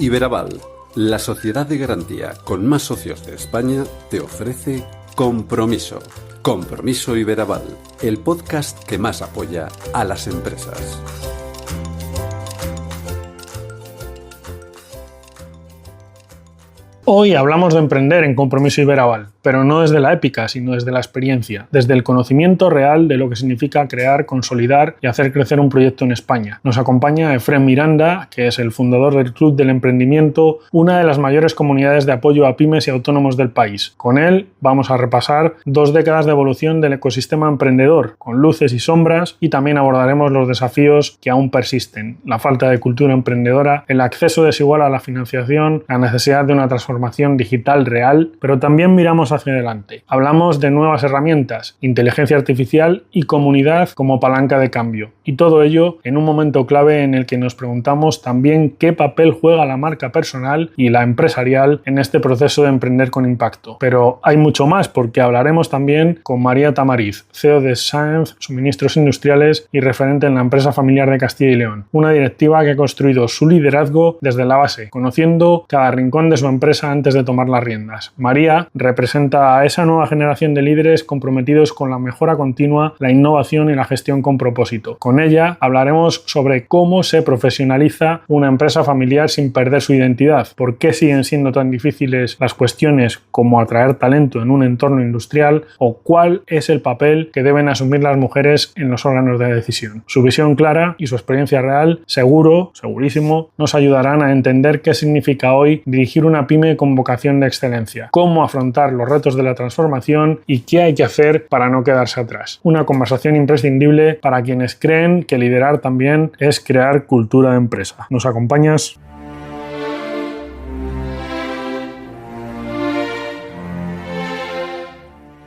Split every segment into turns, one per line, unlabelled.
Iberaval, la sociedad de garantía con más socios de España, te ofrece Compromiso. Compromiso Iberaval, el podcast que más apoya a las empresas.
Hoy hablamos de emprender en Compromiso Iberaval, pero no desde la épica, sino desde la experiencia, desde el conocimiento real de lo que significa crear, consolidar y hacer crecer un proyecto en España. Nos acompaña Efrén Miranda, que es el fundador del Club del Emprendimiento, una de las mayores comunidades de apoyo a pymes y autónomos del país. Con él vamos a repasar 2 décadas de evolución del ecosistema emprendedor, con luces y sombras, y también abordaremos los desafíos que aún persisten: la falta de cultura emprendedora, el acceso desigual a la financiación, la necesidad de una transformación digital real, pero también miramos hacia adelante. Hablamos de nuevas herramientas, inteligencia artificial y comunidad como palanca de cambio. Y todo ello en un momento clave en el que nos preguntamos también qué papel juega la marca personal y la empresarial en este proceso de emprender con impacto. Pero hay mucho más, porque hablaremos también con María Tamariz, CEO de Sáenz Suministros Industriales y referente en la empresa familiar de Castilla y León, una directiva que ha construido su liderazgo desde la base, conociendo cada rincón de su empresa antes de tomar las riendas. María representa a esa nueva generación de líderes comprometidos con la mejora continua, la innovación y la gestión con propósito. Con ella hablaremos sobre cómo se profesionaliza una empresa familiar sin perder su identidad, por qué siguen siendo tan difíciles las cuestiones como atraer talento en un entorno industrial o cuál es el papel que deben asumir las mujeres en los órganos de decisión. Su visión clara y su experiencia real, segurísimo, nos ayudarán a entender qué significa hoy dirigir una pyme con vocación de excelencia, cómo afrontar los retos de la transformación y qué hay que hacer para no quedarse atrás. Una conversación imprescindible para quienes creen que liderar también es crear cultura de empresa. ¿Nos acompañas?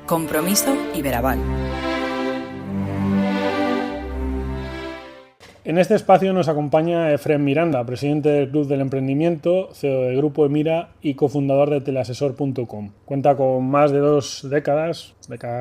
Compromiso Iberaval.
En este espacio nos acompaña Efrén Miranda, presidente del Club del Emprendimiento, CEO de Grupo Emira y cofundador de teleasesor.com. Cuenta con más de 2 décadas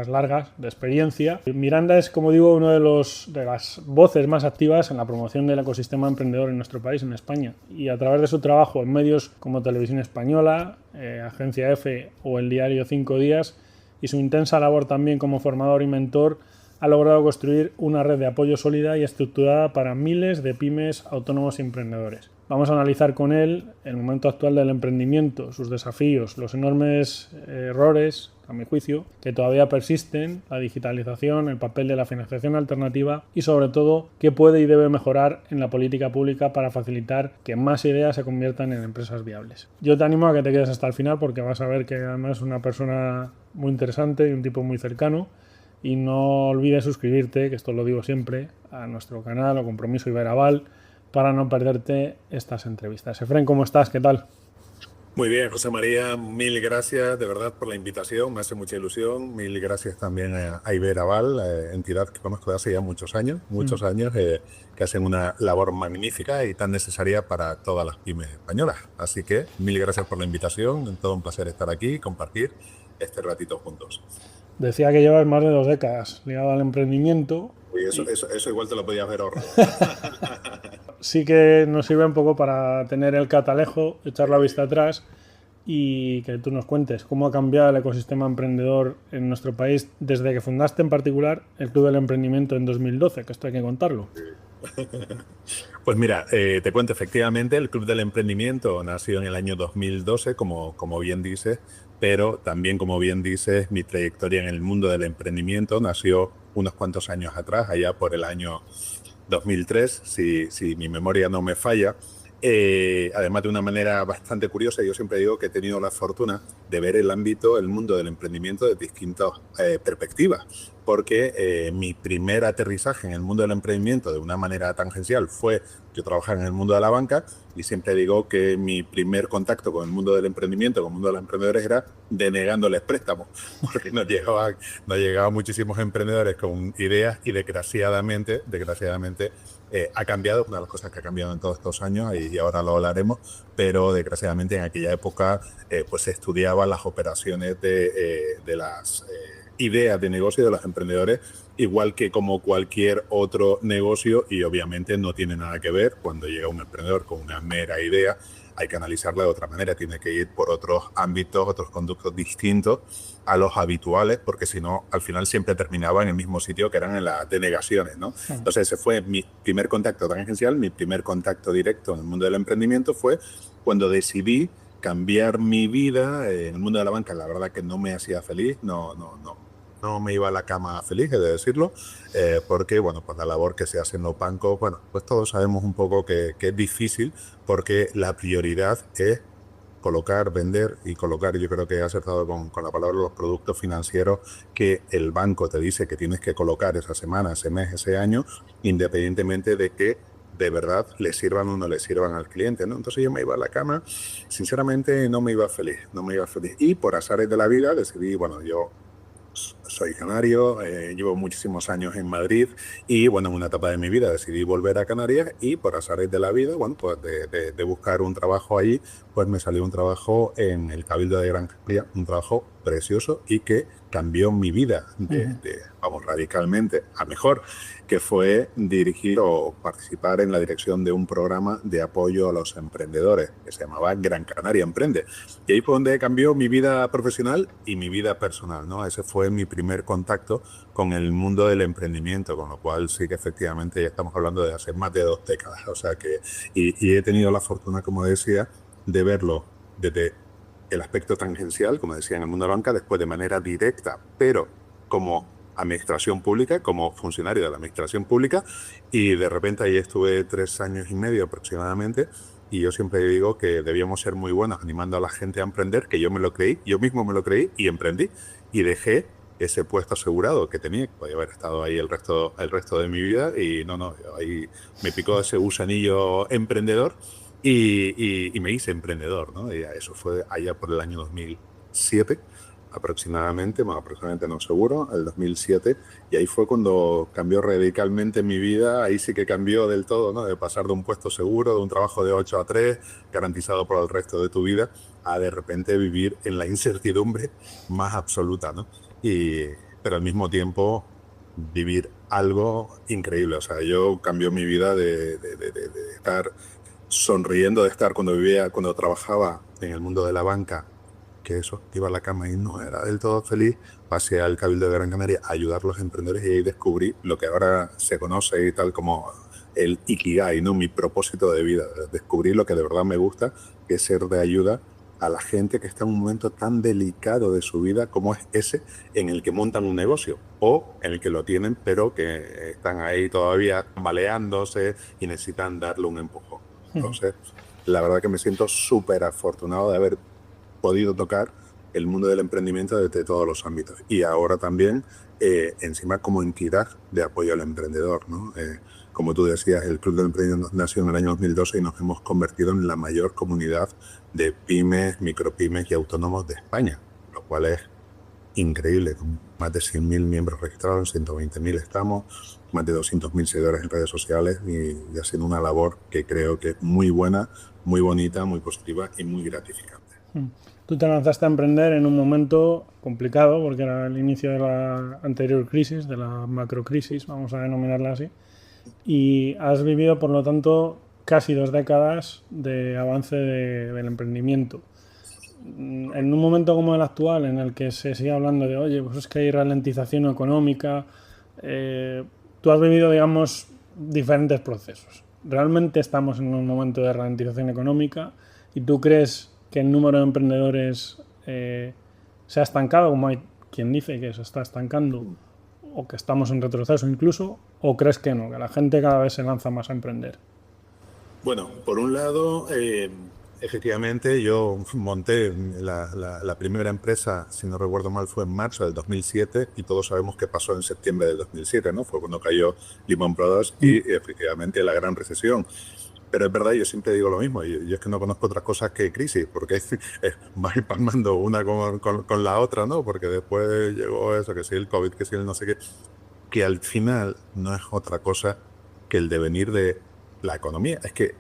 largas de experiencia. Miranda es, como digo, uno de las voces más activas en la promoción del ecosistema emprendedor en nuestro país, en España. Y a través de su trabajo en medios como Televisión Española, Agencia F o el diario 5 Días, y su intensa labor también como formador y mentor, ha logrado construir una red de apoyo sólida y estructurada para miles de pymes, autónomos y emprendedores. Vamos a analizar con él el momento actual del emprendimiento, sus desafíos, los enormes errores, a mi juicio, que todavía persisten, la digitalización, el papel de la financiación alternativa y, sobre todo, qué puede y debe mejorar en la política pública para facilitar que más ideas se conviertan en empresas viables. Yo te animo a que te quedes hasta el final, porque vas a ver que además es una persona muy interesante y un tipo muy cercano. Y no olvides suscribirte, que esto lo digo siempre, a nuestro canal o Compromiso Iberaval para no perderte estas entrevistas. Efrén, ¿cómo estás? ¿Qué tal?
Muy bien, José María, mil gracias de verdad por la invitación, me hace mucha ilusión. Mil gracias también a Iberaval, entidad que conozco de hace ya muchos años, que hacen una labor magnífica y tan necesaria para todas las pymes españolas. Así que mil gracias por la invitación, es todo un placer estar aquí y compartir este ratito juntos.
Decía que llevas más de 2 décadas ligado al emprendimiento.
Uy, eso igual te lo podías ver ahorrado.
Sí que nos sirve un poco para tener el catalejo, echar la vista atrás y que tú nos cuentes cómo ha cambiado el ecosistema emprendedor en nuestro país desde que fundaste en particular el Club del Emprendimiento en 2012, que esto hay que contarlo.
Pues mira, te cuento, efectivamente, el Club del Emprendimiento nació en el año 2012, como bien dices, pero también, como bien dices, mi trayectoria en el mundo del emprendimiento nació unos cuantos años atrás, allá por el año 2003, si mi memoria no me falla. Además, de una manera bastante curiosa, yo siempre digo que he tenido la fortuna de ver el mundo del emprendimiento de distintas perspectivas, porque mi primer aterrizaje en el mundo del emprendimiento de una manera tangencial fue, yo trabajaba en el mundo de la banca y siempre digo que mi primer contacto con el mundo del emprendimiento, con el mundo de los emprendedores, era denegándoles préstamos, porque nos llegaban muchísimos emprendedores con ideas y desgraciadamente, ha cambiado, una de las cosas que ha cambiado en todos estos años y ahora lo hablaremos, pero desgraciadamente en aquella época pues se estudiaban las operaciones de las ideas de negocio de los emprendedores, igual que como cualquier otro negocio, y obviamente no tiene nada que ver cuando llega un emprendedor con una mera idea hay que analizarla de otra manera, tiene que ir por otros ámbitos, otros conductos distintos a los habituales, porque si no, al final siempre terminaba en el mismo sitio, que eran en las denegaciones, ¿no? Entonces ese fue mi primer contacto tangencial, mi primer contacto directo en el mundo del emprendimiento fue cuando decidí cambiar mi vida en el mundo de la banca. La verdad que no me hacía feliz, no me iba a la cama feliz, he de decirlo, porque, bueno, pues la labor que se hace en los bancos, bueno, pues todos sabemos un poco que es difícil, porque la prioridad es colocar, vender y colocar. Yo creo que he acertado con la palabra los productos financieros que el banco te dice que tienes que colocar esa semana, ese mes, ese año, independientemente de que de verdad le sirvan o no le sirvan al cliente, ¿no? Entonces yo me iba a la cama, sinceramente no me iba feliz. Y por azares de la vida decidí, bueno, yo soy canario, llevo muchísimos años en Madrid y, bueno, en una etapa de mi vida decidí volver a Canarias y por azares de la vida, bueno, pues de buscar un trabajo allí, pues me salió un trabajo en el Cabildo de Gran Canaria, un trabajo precioso y que cambió mi vida vamos, radicalmente a mejor, que fue dirigir o participar en la dirección de un programa de apoyo a los emprendedores que se llamaba Gran Canaria Emprende. Y ahí fue donde cambió mi vida profesional y mi vida personal, ¿no? Ese fue mi primer contacto con el mundo del emprendimiento, con lo cual sí que efectivamente ya estamos hablando de hace más de 2 décadas. O sea que, y he tenido la fortuna, como decía, de verlo desde el aspecto tangencial, como decía, en el mundo de la banca, después de manera directa, pero como administración pública, como funcionario de la administración pública, y de repente ahí estuve 3 años y medio aproximadamente, y yo siempre digo que debíamos ser muy buenos animando a la gente a emprender, que yo me lo creí, yo mismo me lo creí y emprendí, y dejé ese puesto asegurado que tenía, que podía haber estado ahí el resto de mi vida, y ahí me picó ese gusanillo emprendedor, y me hice emprendedor, ¿no? Y eso fue allá por el año 2007, aproximadamente no seguro, el 2007, y ahí fue cuando cambió radicalmente mi vida. Ahí sí que cambió del todo, ¿no? De pasar de un puesto seguro, de un trabajo de 8 a 3, garantizado por el resto de tu vida, a de repente vivir en la incertidumbre más absoluta, ¿no? Pero al mismo tiempo vivir algo increíble. O sea, yo cambió mi vida de estar sonriendo, de estar cuando trabajaba en el mundo de la banca, que eso, iba a la cama y no era del todo feliz, pasé al Cabildo de Gran Canaria a ayudar a los emprendedores y ahí descubrí lo que ahora se conoce y tal como el Ikigai, ¿no? Mi propósito de vida. Descubrí lo que de verdad me gusta, que es ser de ayuda a la gente que está en un momento tan delicado de su vida como es ese en el que montan un negocio o en el que lo tienen pero que están ahí todavía baleándose y necesitan darle un empujón. Entonces, la verdad que me siento súper afortunado de haber podido tocar el mundo del emprendimiento desde todos los ámbitos. Y ahora también, encima como entidad de apoyo al emprendedor, ¿no? Como tú decías, el Club del Emprendimiento nació en el año 2012 y nos hemos convertido en la mayor comunidad de pymes, micropymes y autónomos de España, lo cual es increíble, con más de 100.000 miembros registrados, en 120.000 estamos, más de 200.000 seguidores en redes sociales y haciendo una labor que creo que es muy buena, muy bonita, muy positiva y muy gratificante.
Tú te lanzaste a emprender en un momento complicado porque era el inicio de la anterior crisis, de la macrocrisis, vamos a denominarla así, y has vivido, por lo tanto, casi 2 décadas de avance del emprendimiento. En un momento como el actual, en el que se sigue hablando de, oye, pues es que hay ralentización económica, tú has vivido, digamos, diferentes procesos. ¿Realmente estamos en un momento de ralentización económica y tú crees que el número de emprendedores se ha estancado, como hay quien dice que se está estancando, o que estamos en retroceso incluso, o crees que no, que la gente cada vez se lanza más a emprender?
Bueno, por un lado, efectivamente, yo monté la primera empresa, si no recuerdo mal, fue en marzo del 2007 y todos sabemos qué pasó en septiembre del 2007, ¿no? Fue cuando cayó Lehman Brothers y efectivamente la gran recesión. Pero es verdad, yo siempre digo lo mismo, yo es que no conozco otras cosas que crisis, porque va empalmando una con la otra, ¿no? Porque después llegó eso, que si el COVID, que si el no sé qué, que al final no es otra cosa que el devenir de la economía. Es que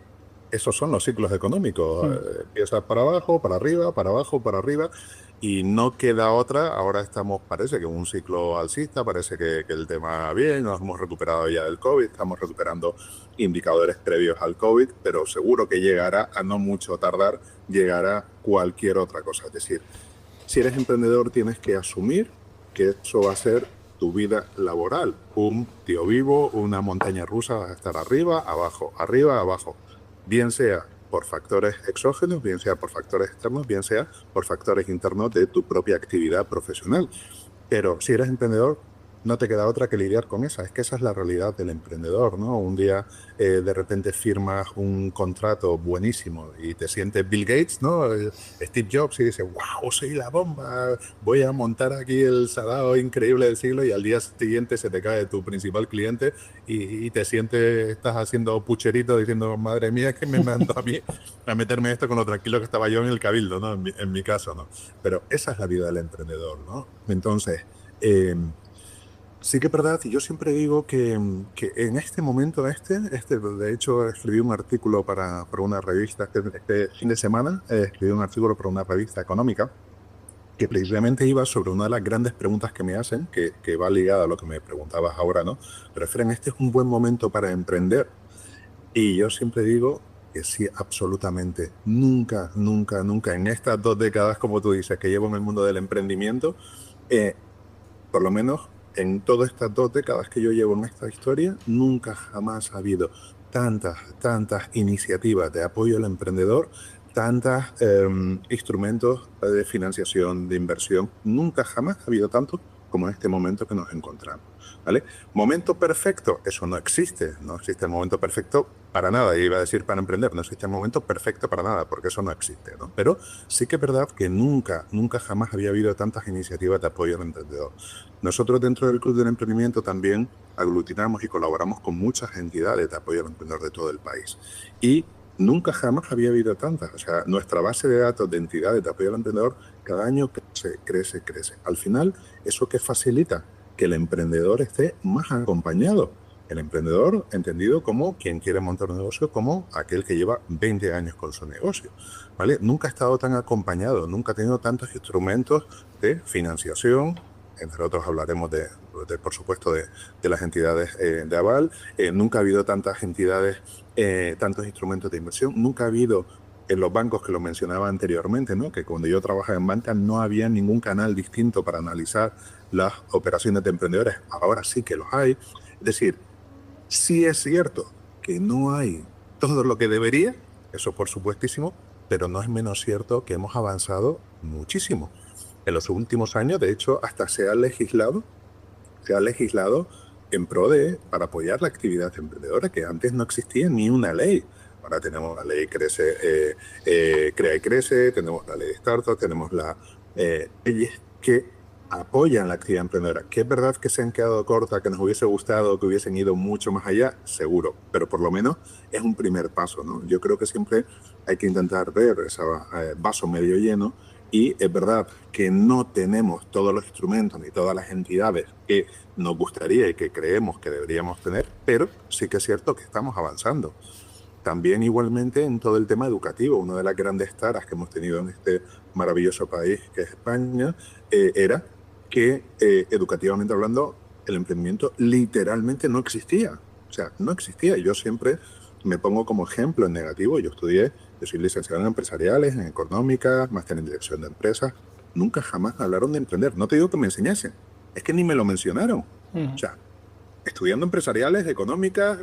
esos son los ciclos económicos. Empiezas para abajo, para arriba, para abajo, para arriba. Y no queda otra, ahora estamos, parece que en un ciclo alcista, parece que el tema va bien, nos hemos recuperado ya del COVID, estamos recuperando indicadores previos al COVID, pero seguro que llegará, a no mucho tardar, llegará cualquier otra cosa. Es decir, si eres emprendedor tienes que asumir que eso va a ser tu vida laboral. Un tío vivo, una montaña rusa, vas a estar arriba, abajo. Bien sea por factores exógenos, bien sea por factores externos, bien sea por factores internos de tu propia actividad profesional. Pero si eres emprendedor, no te queda otra que lidiar con esa. Es que esa es la realidad del emprendedor, ¿no? Un día de repente firmas un contrato buenísimo y te sientes Bill Gates, ¿no? Steve Jobs, y dices, wow, soy la bomba, voy a montar aquí el salado increíble del siglo, y al día siguiente se te cae tu principal cliente y te sientes, estás haciendo pucherito diciendo, madre mía, que me mandó a mí a meterme esto con lo tranquilo que estaba yo en el cabildo, ¿no? En mi caso, ¿no? Pero esa es la vida del emprendedor, ¿no? Entonces, sí que es verdad, y yo siempre digo que en este momento, de hecho, escribí un artículo para una revista, este fin de semana, escribí un artículo para una revista económica, que precisamente iba sobre una de las grandes preguntas que me hacen, que va ligada a lo que me preguntabas ahora, ¿no? Pero, Fren, este es un buen momento para emprender. Y yo siempre digo que sí, absolutamente. Nunca, nunca, nunca, en estas 2 décadas, como tú dices, que llevo en el mundo del emprendimiento, eh, por lo menos en todas estas 2 décadas que yo llevo en esta historia, nunca jamás ha habido tantas iniciativas de apoyo al emprendedor, tantos instrumentos de financiación, de inversión. Nunca jamás ha habido tanto como en este momento que nos encontramos, ¿vale? Momento perfecto, eso no existe el momento perfecto para nada. Iba a decir para emprender, no existe el momento perfecto para nada, porque eso no existe, ¿no? Pero sí que es verdad que nunca jamás había habido tantas iniciativas de apoyo al emprendedor. Nosotros dentro del Club del Emprendimiento también aglutinamos y colaboramos con muchas entidades de apoyo al emprendedor de todo el país. Y nunca jamás había habido tantas. O sea, nuestra base de datos de entidades de apoyo al emprendedor cada año crece. Al final, ¿eso qué facilita? Que el emprendedor esté más acompañado. El emprendedor entendido como quien quiere montar un negocio, como aquel que lleva 20 años con su negocio, ¿vale? Nunca ha estado tan acompañado, nunca ha tenido tantos instrumentos de financiación. Entre otros hablaremos por supuesto, de las entidades de aval. Nunca ha habido tantas entidades, tantos instrumentos de inversión. Nunca ha habido en los bancos, que lo mencionaba anteriormente, ¿no? Que cuando yo trabajaba en banca no había ningún canal distinto para analizar las operaciones de emprendedores. Ahora sí que los hay. Es decir, sí es cierto que no hay todo lo que debería, eso por supuestísimo, pero no es menos cierto que hemos avanzado muchísimo. En los últimos años, de hecho, hasta se ha legislado en pro para apoyar la actividad emprendedora, que antes no existía ni una ley. Ahora tenemos la ley Crea y Crece, tenemos la ley de Startup, tenemos las leyes que apoyan la actividad emprendedora. Que es verdad que se han quedado cortas, que nos hubiese gustado que hubiesen ido mucho más allá, seguro, pero por lo menos es un primer paso, ¿no? Yo creo que siempre hay que intentar ver ese vaso medio lleno. Y es verdad que no tenemos todos los instrumentos ni todas las entidades que nos gustaría y que creemos que deberíamos tener, pero sí que es cierto que estamos avanzando. También igualmente en todo el tema educativo, una de las grandes taras que hemos tenido en este maravilloso país que es España, era que educativamente hablando el emprendimiento literalmente no existía. O sea, no existía. Yo siempre me pongo como ejemplo en negativo. Yo soy licenciado en empresariales, en económicas, máster en dirección de empresas. Nunca jamás hablaron de emprender. No te digo que me enseñasen, es que ni me lo mencionaron. O sea, estudiando empresariales, económicas,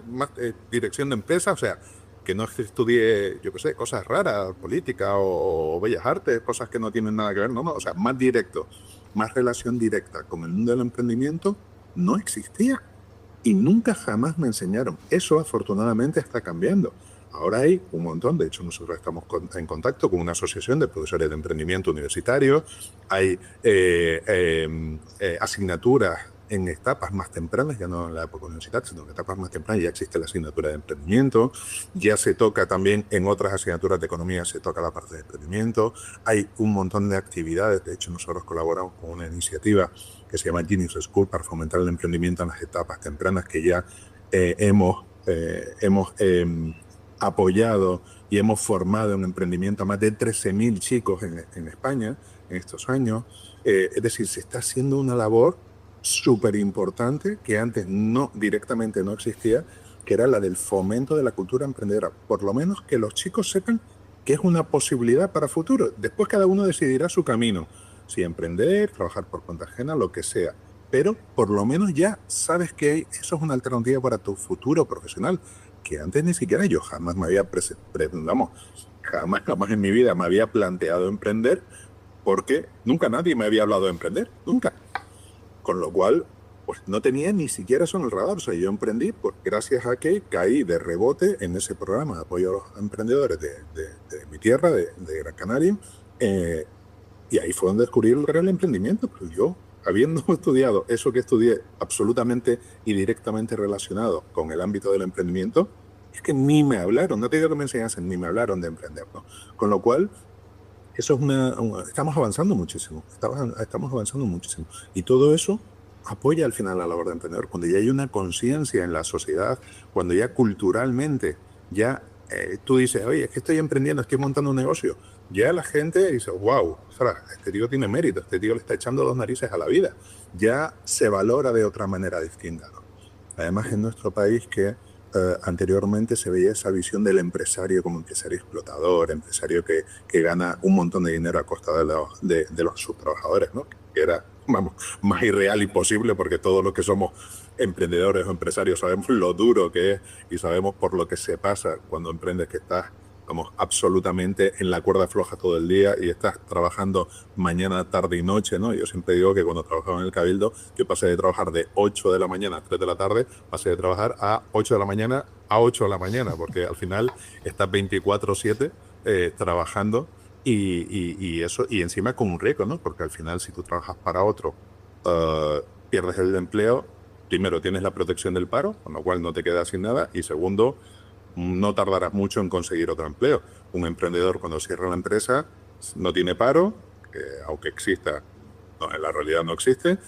dirección de empresas, o sea, que no estudié, yo qué sé, cosas raras, política o bellas artes, cosas que no tienen nada que ver, no, o sea, más directo, más relación directa con el mundo del emprendimiento, no existía. Y nunca jamás me enseñaron. Eso afortunadamente está cambiando. Ahora hay un montón, de hecho nosotros estamos en contacto con una asociación de profesores de emprendimiento universitario, hay asignaturas en etapas más tempranas, ya no en la época universitaria, sino en etapas más tempranas ya existe la asignatura de emprendimiento, ya se toca también en otras asignaturas de economía, se toca la parte de emprendimiento, hay un montón de actividades. De hecho nosotros colaboramos con una iniciativa que se llama Genius School para fomentar el emprendimiento en las etapas tempranas, que ya hemos apoyado y hemos formado en emprendimiento a más de 13.000 chicos en España, en estos años. Es decir, se está haciendo una labor súper importante que antes directamente no existía, que era la del fomento de la cultura emprendedora. Por lo menos que los chicos sepan que es una posibilidad para futuro. Después cada uno decidirá su camino, si emprender, trabajar por cuenta ajena, lo que sea. Pero por lo menos ya sabes que eso es una alternativa para tu futuro profesional, que antes ni siquiera yo jamás me había jamás en mi vida me había planteado emprender, porque nunca nadie me había hablado de emprender, nunca. Con lo cual, pues no tenía ni siquiera eso en el radar. O sea, yo emprendí gracias a que caí de rebote en ese programa de apoyo a los emprendedores de mi tierra, de Gran Canaria, y ahí fue donde descubrí lo que era el emprendimiento. Pues yo, habiendo estudiado eso que estudié absolutamente y directamente relacionado con el ámbito del emprendimiento, es que ni me hablaron, no te digo que me enseñasen, ni me hablaron de emprender, ¿no? Con lo cual, eso es estamos avanzando muchísimo, estamos avanzando muchísimo. Y todo eso apoya al final la labor de emprendedor. Cuando ya hay una conciencia en la sociedad, cuando ya culturalmente, ya tú dices, oye, es que estoy emprendiendo, estoy montando un negocio, ya la gente dice, wow, este tío tiene mérito, este tío le está echando 2 narices a la vida. Ya se valora de otra manera distinta, ¿no? Además, en nuestro país que anteriormente se veía esa visión del empresario como empresario explotador, empresario que gana un montón de dinero a costa de sus trabajadores, ¿no? Que era, vamos, más irreal imposible, porque todos los que somos emprendedores o empresarios sabemos lo duro que es y sabemos por lo que se pasa cuando emprendes, que estás como absolutamente en la cuerda floja todo el día y estás trabajando mañana, tarde y noche, ¿no? Yo siempre digo que cuando trabajaba en el Cabildo, yo pasé de trabajar de 8 de la mañana a 3 de la tarde, pasé de trabajar a 8 de la mañana a 8 de la mañana, porque al final estás 24/7 trabajando y eso, y encima con un riesgo, ¿no? Porque al final, si tú trabajas para otro, pierdes el empleo. Primero, tienes la protección del paro, con lo cual no te quedas sin nada, y segundo, no tardarás mucho en conseguir otro empleo. Un emprendedor, cuando cierra la empresa, no tiene paro, aunque exista, no, en la realidad no existe,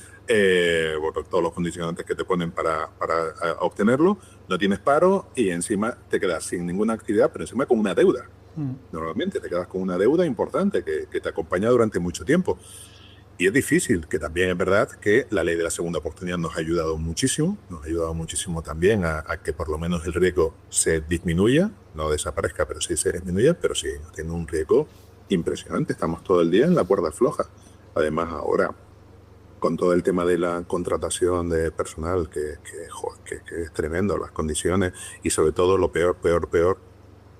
por todos los condicionantes que te ponen para obtenerlo, no tienes paro y encima te quedas sin ninguna actividad, pero encima con una deuda. Normalmente te quedas con una deuda importante que te acompaña durante mucho tiempo. Y es difícil, que también es verdad que la ley de la segunda oportunidad nos ha ayudado muchísimo también a que por lo menos el riesgo se disminuya, no desaparezca, pero sí se disminuya, pero sí tiene un riesgo impresionante. Estamos todo el día en la cuerda floja. Además, ahora, con todo el tema de la contratación de personal, que es tremendo, las condiciones y sobre todo lo peor,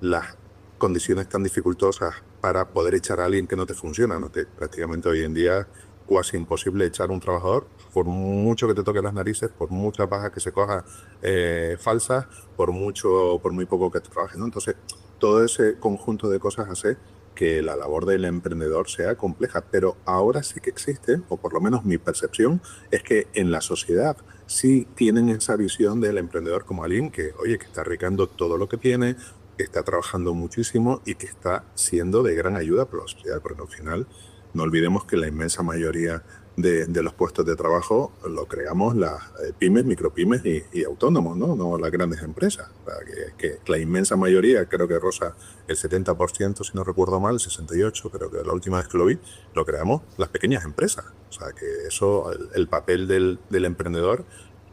las condiciones tan dificultosas para poder echar a alguien que no te funciona. Prácticamente hoy en día casi imposible echar un trabajador, por mucho que te toque las narices, por muchas bajas que se coja falsas, por muy poco que te trabajes, ¿no? Entonces, todo ese conjunto de cosas hace que la labor del emprendedor sea compleja, pero ahora sí que existe, o por lo menos mi percepción, es que en la sociedad sí tienen esa visión del emprendedor como alguien que, oye, que está arriesgando todo lo que tiene, que está trabajando muchísimo y que está siendo de gran ayuda para la sociedad, porque al final no olvidemos que la inmensa mayoría de los puestos de trabajo lo creamos las pymes, micropymes y autónomos, no las grandes empresas. O sea, que la inmensa mayoría, creo que roza el 70%, si no recuerdo mal, el 68%, creo que la última vez que lo vi, lo creamos las pequeñas empresas. O sea, que eso, el papel del emprendedor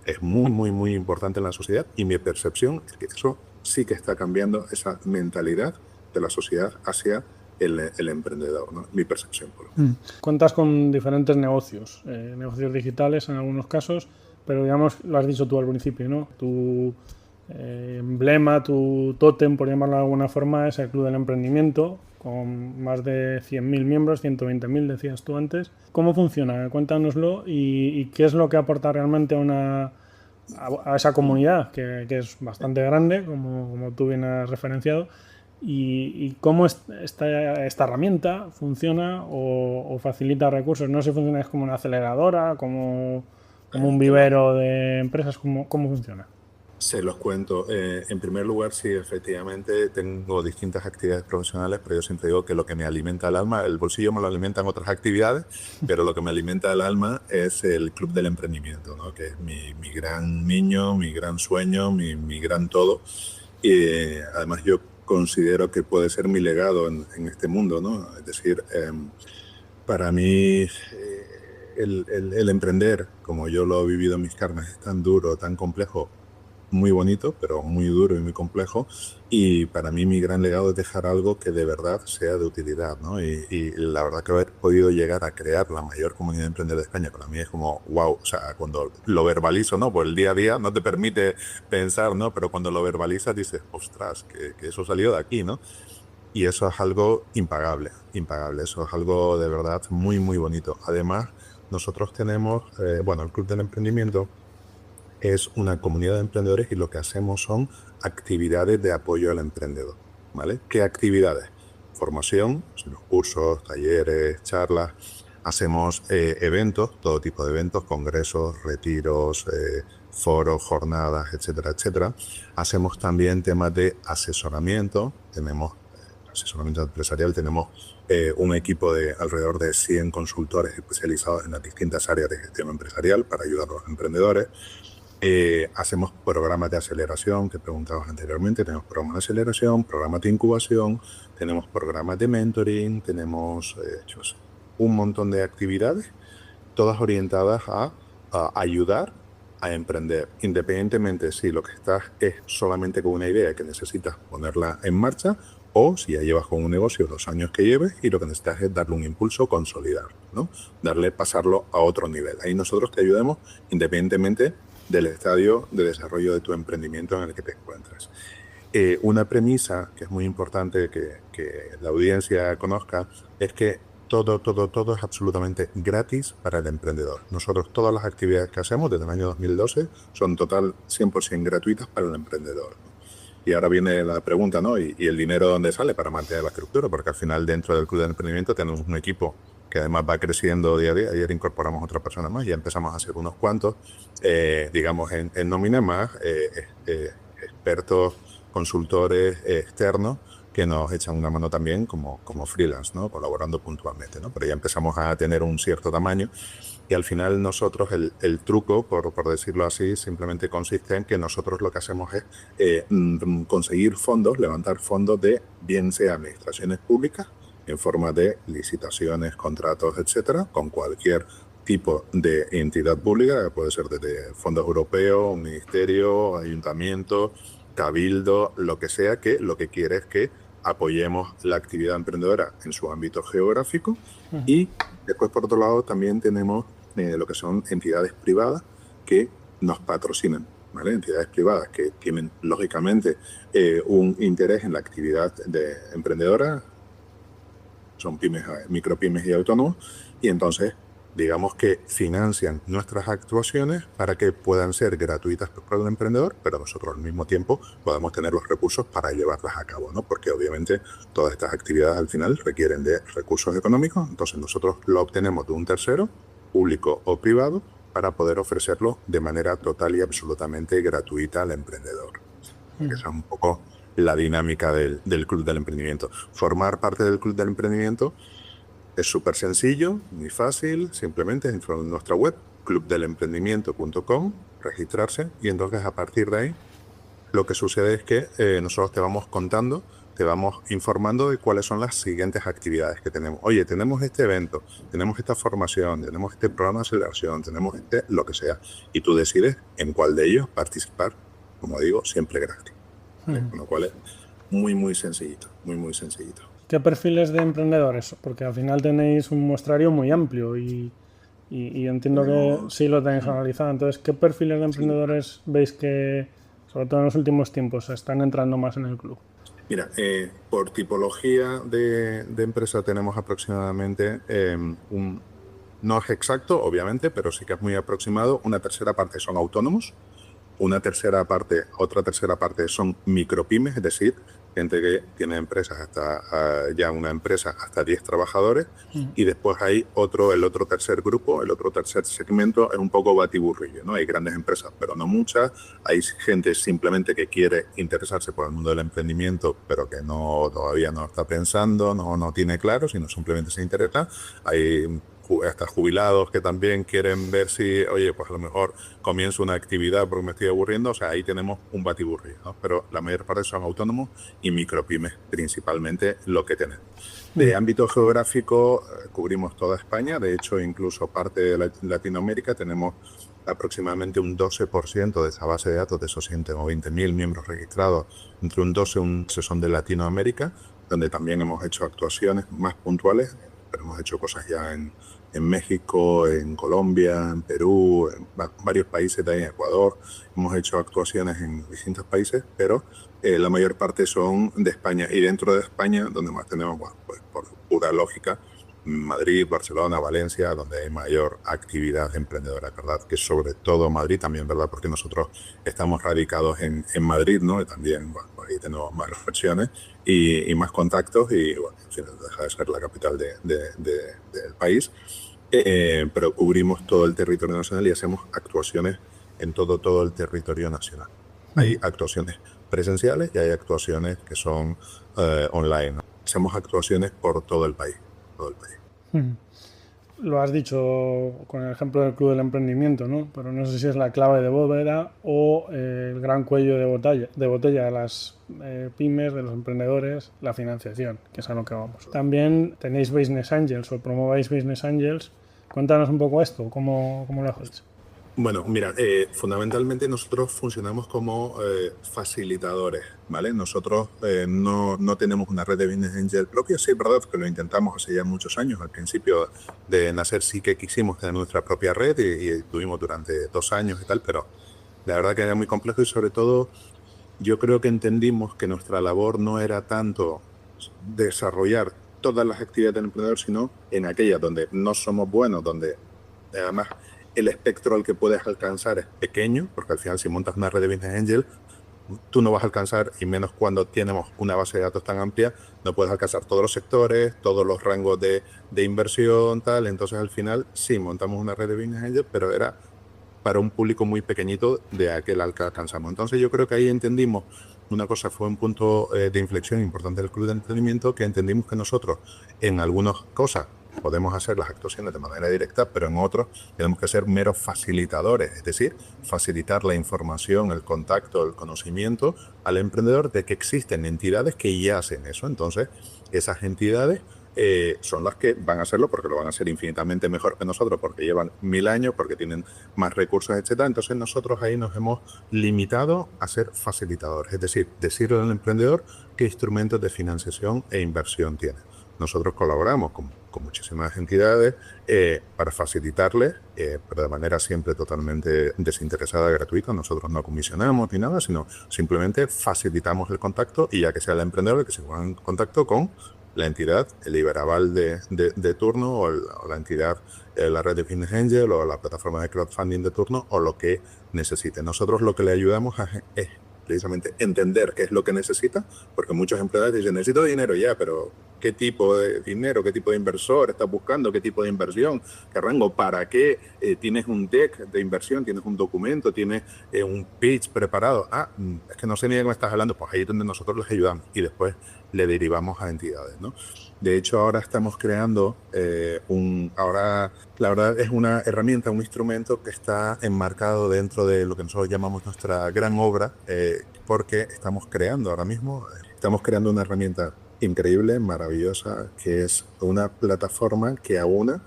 es muy, muy, muy importante en la sociedad, y mi percepción es que eso sí que está cambiando esa mentalidad de la sociedad hacia el emprendedor, ¿no? Mi percepción.
Cuentas con diferentes negocios digitales en algunos casos, pero digamos, lo has dicho tú al principio, ¿no? Tu emblema, tu tótem, por llamarlo de alguna forma, es el Club del Emprendimiento, con más de 100.000 miembros, 120.000 decías tú antes. ¿Cómo funciona? Cuéntanoslo y qué es lo que aporta realmente a esa comunidad, que es bastante grande, como tú bien has referenciado, y cómo esta herramienta funciona o facilita recursos. No sé si funciona como una aceleradora, como un vivero de empresas. ¿Cómo funciona?
Se los cuento. En primer lugar, sí, efectivamente, tengo distintas actividades profesionales, pero yo siempre digo que lo que me alimenta el alma, el bolsillo me lo alimentan otras actividades, pero lo que me alimenta el alma es el Club del Emprendimiento, ¿no? Que es mi gran niño, mi gran sueño, mi gran todo. Y además yo considero que puede ser mi legado en este mundo, ¿no? Es decir, Para mí, el emprender, como yo lo he vivido en mis carnes, es tan duro, tan complejo, muy bonito, pero muy duro y muy complejo. Y para mí mi gran legado es dejar algo que de verdad sea de utilidad, ¿no? Y la verdad que haber podido llegar a crear la mayor comunidad de emprendedores de España, para mí es como, wow, o sea, cuando lo verbalizo, ¿no? Pues el día a día no te permite pensar, ¿no? Pero cuando lo verbalizas dices, ostras, que eso salió de aquí, ¿no? Y eso es algo impagable, impagable. Eso es algo de verdad muy, muy bonito. Además, nosotros tenemos, bueno, el Club del Emprendimiento es una comunidad de emprendedores y lo que hacemos son actividades de apoyo al emprendedor, ¿vale? ¿Qué actividades? Formación, cursos, talleres, charlas. Hacemos eventos, todo tipo de eventos, congresos, retiros, foros, jornadas, etcétera, etcétera. Hacemos también temas de asesoramiento. Tenemos asesoramiento empresarial, tenemos un equipo de alrededor de 100 consultores especializados en las distintas áreas de gestión empresarial para ayudar a los emprendedores. Hacemos programas de aceleración, que preguntabas anteriormente. Tenemos programas de aceleración, programas de incubación, tenemos programas de mentoring, tenemos un montón de actividades, todas orientadas a ayudar a emprender, independientemente si lo que estás es solamente con una idea que necesitas ponerla en marcha o si ya llevas con un negocio los años que lleves y lo que necesitas es darle un impulso, consolidarlo, ¿no? Pasarlo a otro nivel. Ahí nosotros te ayudamos independientemente del estadio de desarrollo de tu emprendimiento en el que te encuentres. Una premisa que es muy importante que la audiencia conozca es que todo es absolutamente gratis para el emprendedor. Nosotros todas las actividades que hacemos desde el año 2012 son 100% gratuitas para el emprendedor. Y ahora viene la pregunta, ¿no? ¿Y el dinero dónde sale para mantener la estructura? Porque al final dentro del Club de Emprendimiento tenemos un equipo que además va creciendo día a día. Ayer incorporamos otra persona más y ya empezamos a hacer unos cuantos, digamos, en nómina más, expertos, consultores externos que nos echan una mano también como freelance, ¿no? Colaborando puntualmente, ¿no? Pero ya empezamos a tener un cierto tamaño y al final nosotros, el truco, por decirlo así, simplemente consiste en que nosotros lo que hacemos es conseguir fondos, levantar fondos de bien sea administraciones públicas, en forma de licitaciones, contratos, etcétera, con cualquier tipo de entidad pública, que puede ser desde fondos europeos, un ministerio, ayuntamiento, cabildo, lo que sea, que lo que quiere es que apoyemos la actividad emprendedora en su ámbito geográfico. Y después, por otro lado, también tenemos lo que son entidades privadas que nos patrocinan, ¿vale? Entidades privadas que tienen, lógicamente, un interés en la actividad de emprendedora, son pymes, micropymes y autónomos, y entonces digamos que financian nuestras actuaciones para que puedan ser gratuitas para el emprendedor, pero nosotros al mismo tiempo podemos tener los recursos para llevarlas a cabo, ¿no? Porque obviamente todas estas actividades al final requieren de recursos económicos, entonces nosotros lo obtenemos de un tercero, público o privado, para poder ofrecerlo de manera total y absolutamente gratuita al emprendedor. Esa es un poco la dinámica del Club del Emprendimiento. Formar parte del Club del Emprendimiento es súper sencillo, muy fácil, simplemente entrar en nuestra web, clubdelemprendimiento.com, registrarse, y entonces a partir de ahí lo que sucede es que nosotros te vamos contando, te vamos informando de cuáles son las siguientes actividades que tenemos. Oye, tenemos este evento, tenemos esta formación, tenemos este programa de aceleración, tenemos lo que sea, y tú decides en cuál de ellos participar, como digo, siempre gratis. Con lo cual es muy, muy sencillito, muy, muy sencillito.
¿Qué perfiles de emprendedores? Porque al final tenéis un muestrario muy amplio y entiendo que sí lo tenéis analizado. Entonces, ¿qué perfiles de emprendedores veis que, sobre todo en los últimos tiempos, están entrando más en el club?
Mira, por tipología de empresa tenemos aproximadamente no es exacto, obviamente, pero sí que es muy aproximado. Una tercera parte son autónomos. Otra tercera parte son micropymes, es decir, gente que tiene empresas ya una empresa hasta 10 trabajadores. Y después hay el otro tercer grupo, el otro tercer segmento es un poco batiburrillo, ¿no? Hay grandes empresas, pero no muchas. Hay gente simplemente que quiere interesarse por el mundo del emprendimiento, pero que todavía no está pensando, no tiene claro, sino simplemente se interesa. Hay hasta jubilados que también quieren ver si, oye, pues a lo mejor comienzo una actividad porque me estoy aburriendo. O sea, ahí tenemos un batiburrillo, ¿no? Pero la mayor parte son autónomos y micropymes, principalmente lo que tenemos. De ámbito geográfico, cubrimos toda España. De hecho, incluso parte de Latinoamérica. Tenemos aproximadamente un 12% de esa base de datos, de esos 120.000 miembros registrados, entre un 12 y un 11 son de Latinoamérica, donde también hemos hecho actuaciones más puntuales, pero hemos hecho cosas ya en México, en Colombia, en Perú, en varios países, también en Ecuador. Hemos hecho actuaciones en distintos países, pero la mayor parte son de España. Y dentro de España, donde más tenemos, bueno, pues por pura lógica, Madrid, Barcelona, Valencia, donde hay mayor actividad emprendedora, ¿verdad? Que sobre todo Madrid también, ¿verdad? Porque nosotros estamos radicados en Madrid, ¿no? Y también, bueno, ahí tenemos más reflexiones y más contactos y, bueno, en fin, deja de ser la capital del país. Pero cubrimos todo el territorio nacional y hacemos actuaciones en todo el territorio nacional. Hay actuaciones presenciales y hay actuaciones que son online, ¿no? Hacemos actuaciones por todo el país.
Lo has dicho con el ejemplo del Club del Emprendimiento, ¿no? Pero no sé si es la clave de bóveda o el gran cuello de botella de las pymes, de los emprendedores, la financiación, que es a lo que vamos. También tenéis Business Angels o promováis Business Angels. Cuéntanos un poco esto, ¿cómo lo hacéis?
Bueno, mira, fundamentalmente nosotros funcionamos como facilitadores, ¿vale? Nosotros no tenemos una red de Business Angel propia. Sí, es verdad que lo intentamos hace ya muchos años. Al principio de nacer sí que quisimos tener nuestra propia red y tuvimos durante 2 años y tal, pero la verdad que era muy complejo y sobre todo yo creo que entendimos que nuestra labor no era tanto desarrollar todas las actividades del emprendedor, sino en aquellas donde no somos buenos, donde además el espectro al que puedes alcanzar es pequeño, porque al final si montas una red de Business Angel, tú no vas a alcanzar, y menos cuando tenemos una base de datos tan amplia, no puedes alcanzar todos los sectores, todos los rangos de inversión, tal. Entonces al final sí montamos una red de Business Angel, pero era para un público muy pequeñito de aquel al que alcanzamos. Entonces yo creo que ahí entendimos una cosa, fue un punto de inflexión importante del Club de Emprendimiento, que entendimos que nosotros en algunas cosas podemos hacer las actuaciones de manera directa, pero en otros tenemos que ser meros facilitadores, es decir, facilitar la información, el contacto, el conocimiento al emprendedor de que existen entidades que ya hacen eso. Entonces, esas entidades son las que van a hacerlo porque lo van a hacer infinitamente mejor que nosotros, porque llevan 1000 años, porque tienen más recursos, etcétera. Entonces nosotros ahí nos hemos limitado a ser facilitadores, es decir, decirle al emprendedor qué instrumentos de financiación e inversión tiene. Nosotros colaboramos con muchísimas entidades para facilitarles, pero de manera siempre totalmente desinteresada y gratuita. Nosotros no comisionamos ni nada, sino simplemente facilitamos el contacto y ya que sea el emprendedor el que se ponga en contacto con la entidad, el Iberaval de turno o la entidad, la red de Business Angel o la plataforma de crowdfunding de turno o lo que necesite. Nosotros lo que le ayudamos es precisamente entender qué es lo que necesita, porque muchos emprendedores dicen, necesito dinero ya, pero ¿qué tipo de dinero, qué tipo de inversor estás buscando, qué tipo de inversión, qué rango, para qué? ¿Tienes un deck de inversión, tienes un documento, tienes un pitch preparado? Es que no sé ni de qué me estás hablando. Pues ahí es donde nosotros les ayudamos y después le derivamos a entidades, ¿no? De hecho, ahora estamos creando ahora la verdad es una herramienta, un instrumento que está enmarcado dentro de lo que nosotros llamamos nuestra gran obra, porque estamos creando ahora mismo, estamos creando una herramienta increíble, maravillosa, que es una plataforma que aúna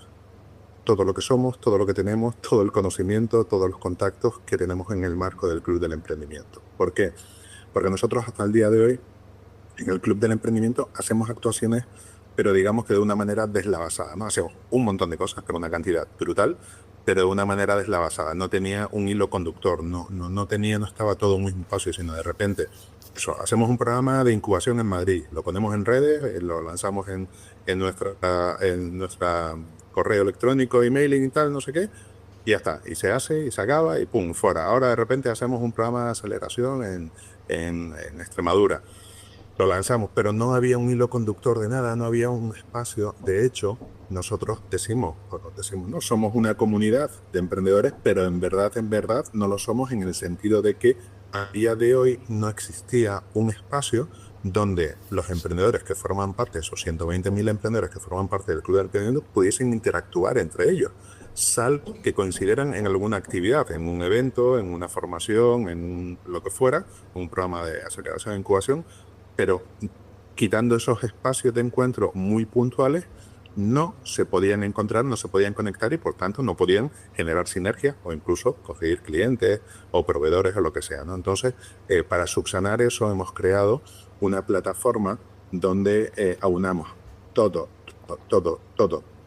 todo lo que somos, todo lo que tenemos, todo el conocimiento, todos los contactos que tenemos en el marco del Club del Emprendimiento. ¿Por qué? Porque nosotros hasta el día de hoy, en el Club del Emprendimiento, hacemos actuaciones, pero digamos que de una manera deslavazada, ¿no? Hacemos un montón de cosas, pero una cantidad brutal, pero de una manera deslavazada. No tenía un hilo conductor, no estaba todo en un mismo espacio, sino de repente hacemos un programa de incubación en Madrid, lo ponemos en redes, lo lanzamos en nuestra correo electrónico, emailing y tal, no sé qué, y ya está, y se hace, y se acaba, y pum, fuera. Ahora de repente hacemos un programa de aceleración en Extremadura. Lo lanzamos, pero no había un hilo conductor de nada, no había un espacio. De hecho, nosotros decimos, no somos una comunidad de emprendedores, pero en verdad no lo somos, en el sentido de que a día de hoy no existía un espacio donde los emprendedores que forman parte, esos 120.000 emprendedores que forman parte del Club del Emprendimiento, pudiesen interactuar entre ellos, salvo que coincidieran en alguna actividad, en un evento, en una formación, en lo que fuera, un programa de aceleración e incubación, pero quitando esos espacios de encuentro muy puntuales, no se podían encontrar, no se podían conectar y por tanto no podían generar sinergia o incluso conseguir clientes o proveedores o lo que sea, ¿no? Entonces, para subsanar eso hemos creado una plataforma donde aunamos todo,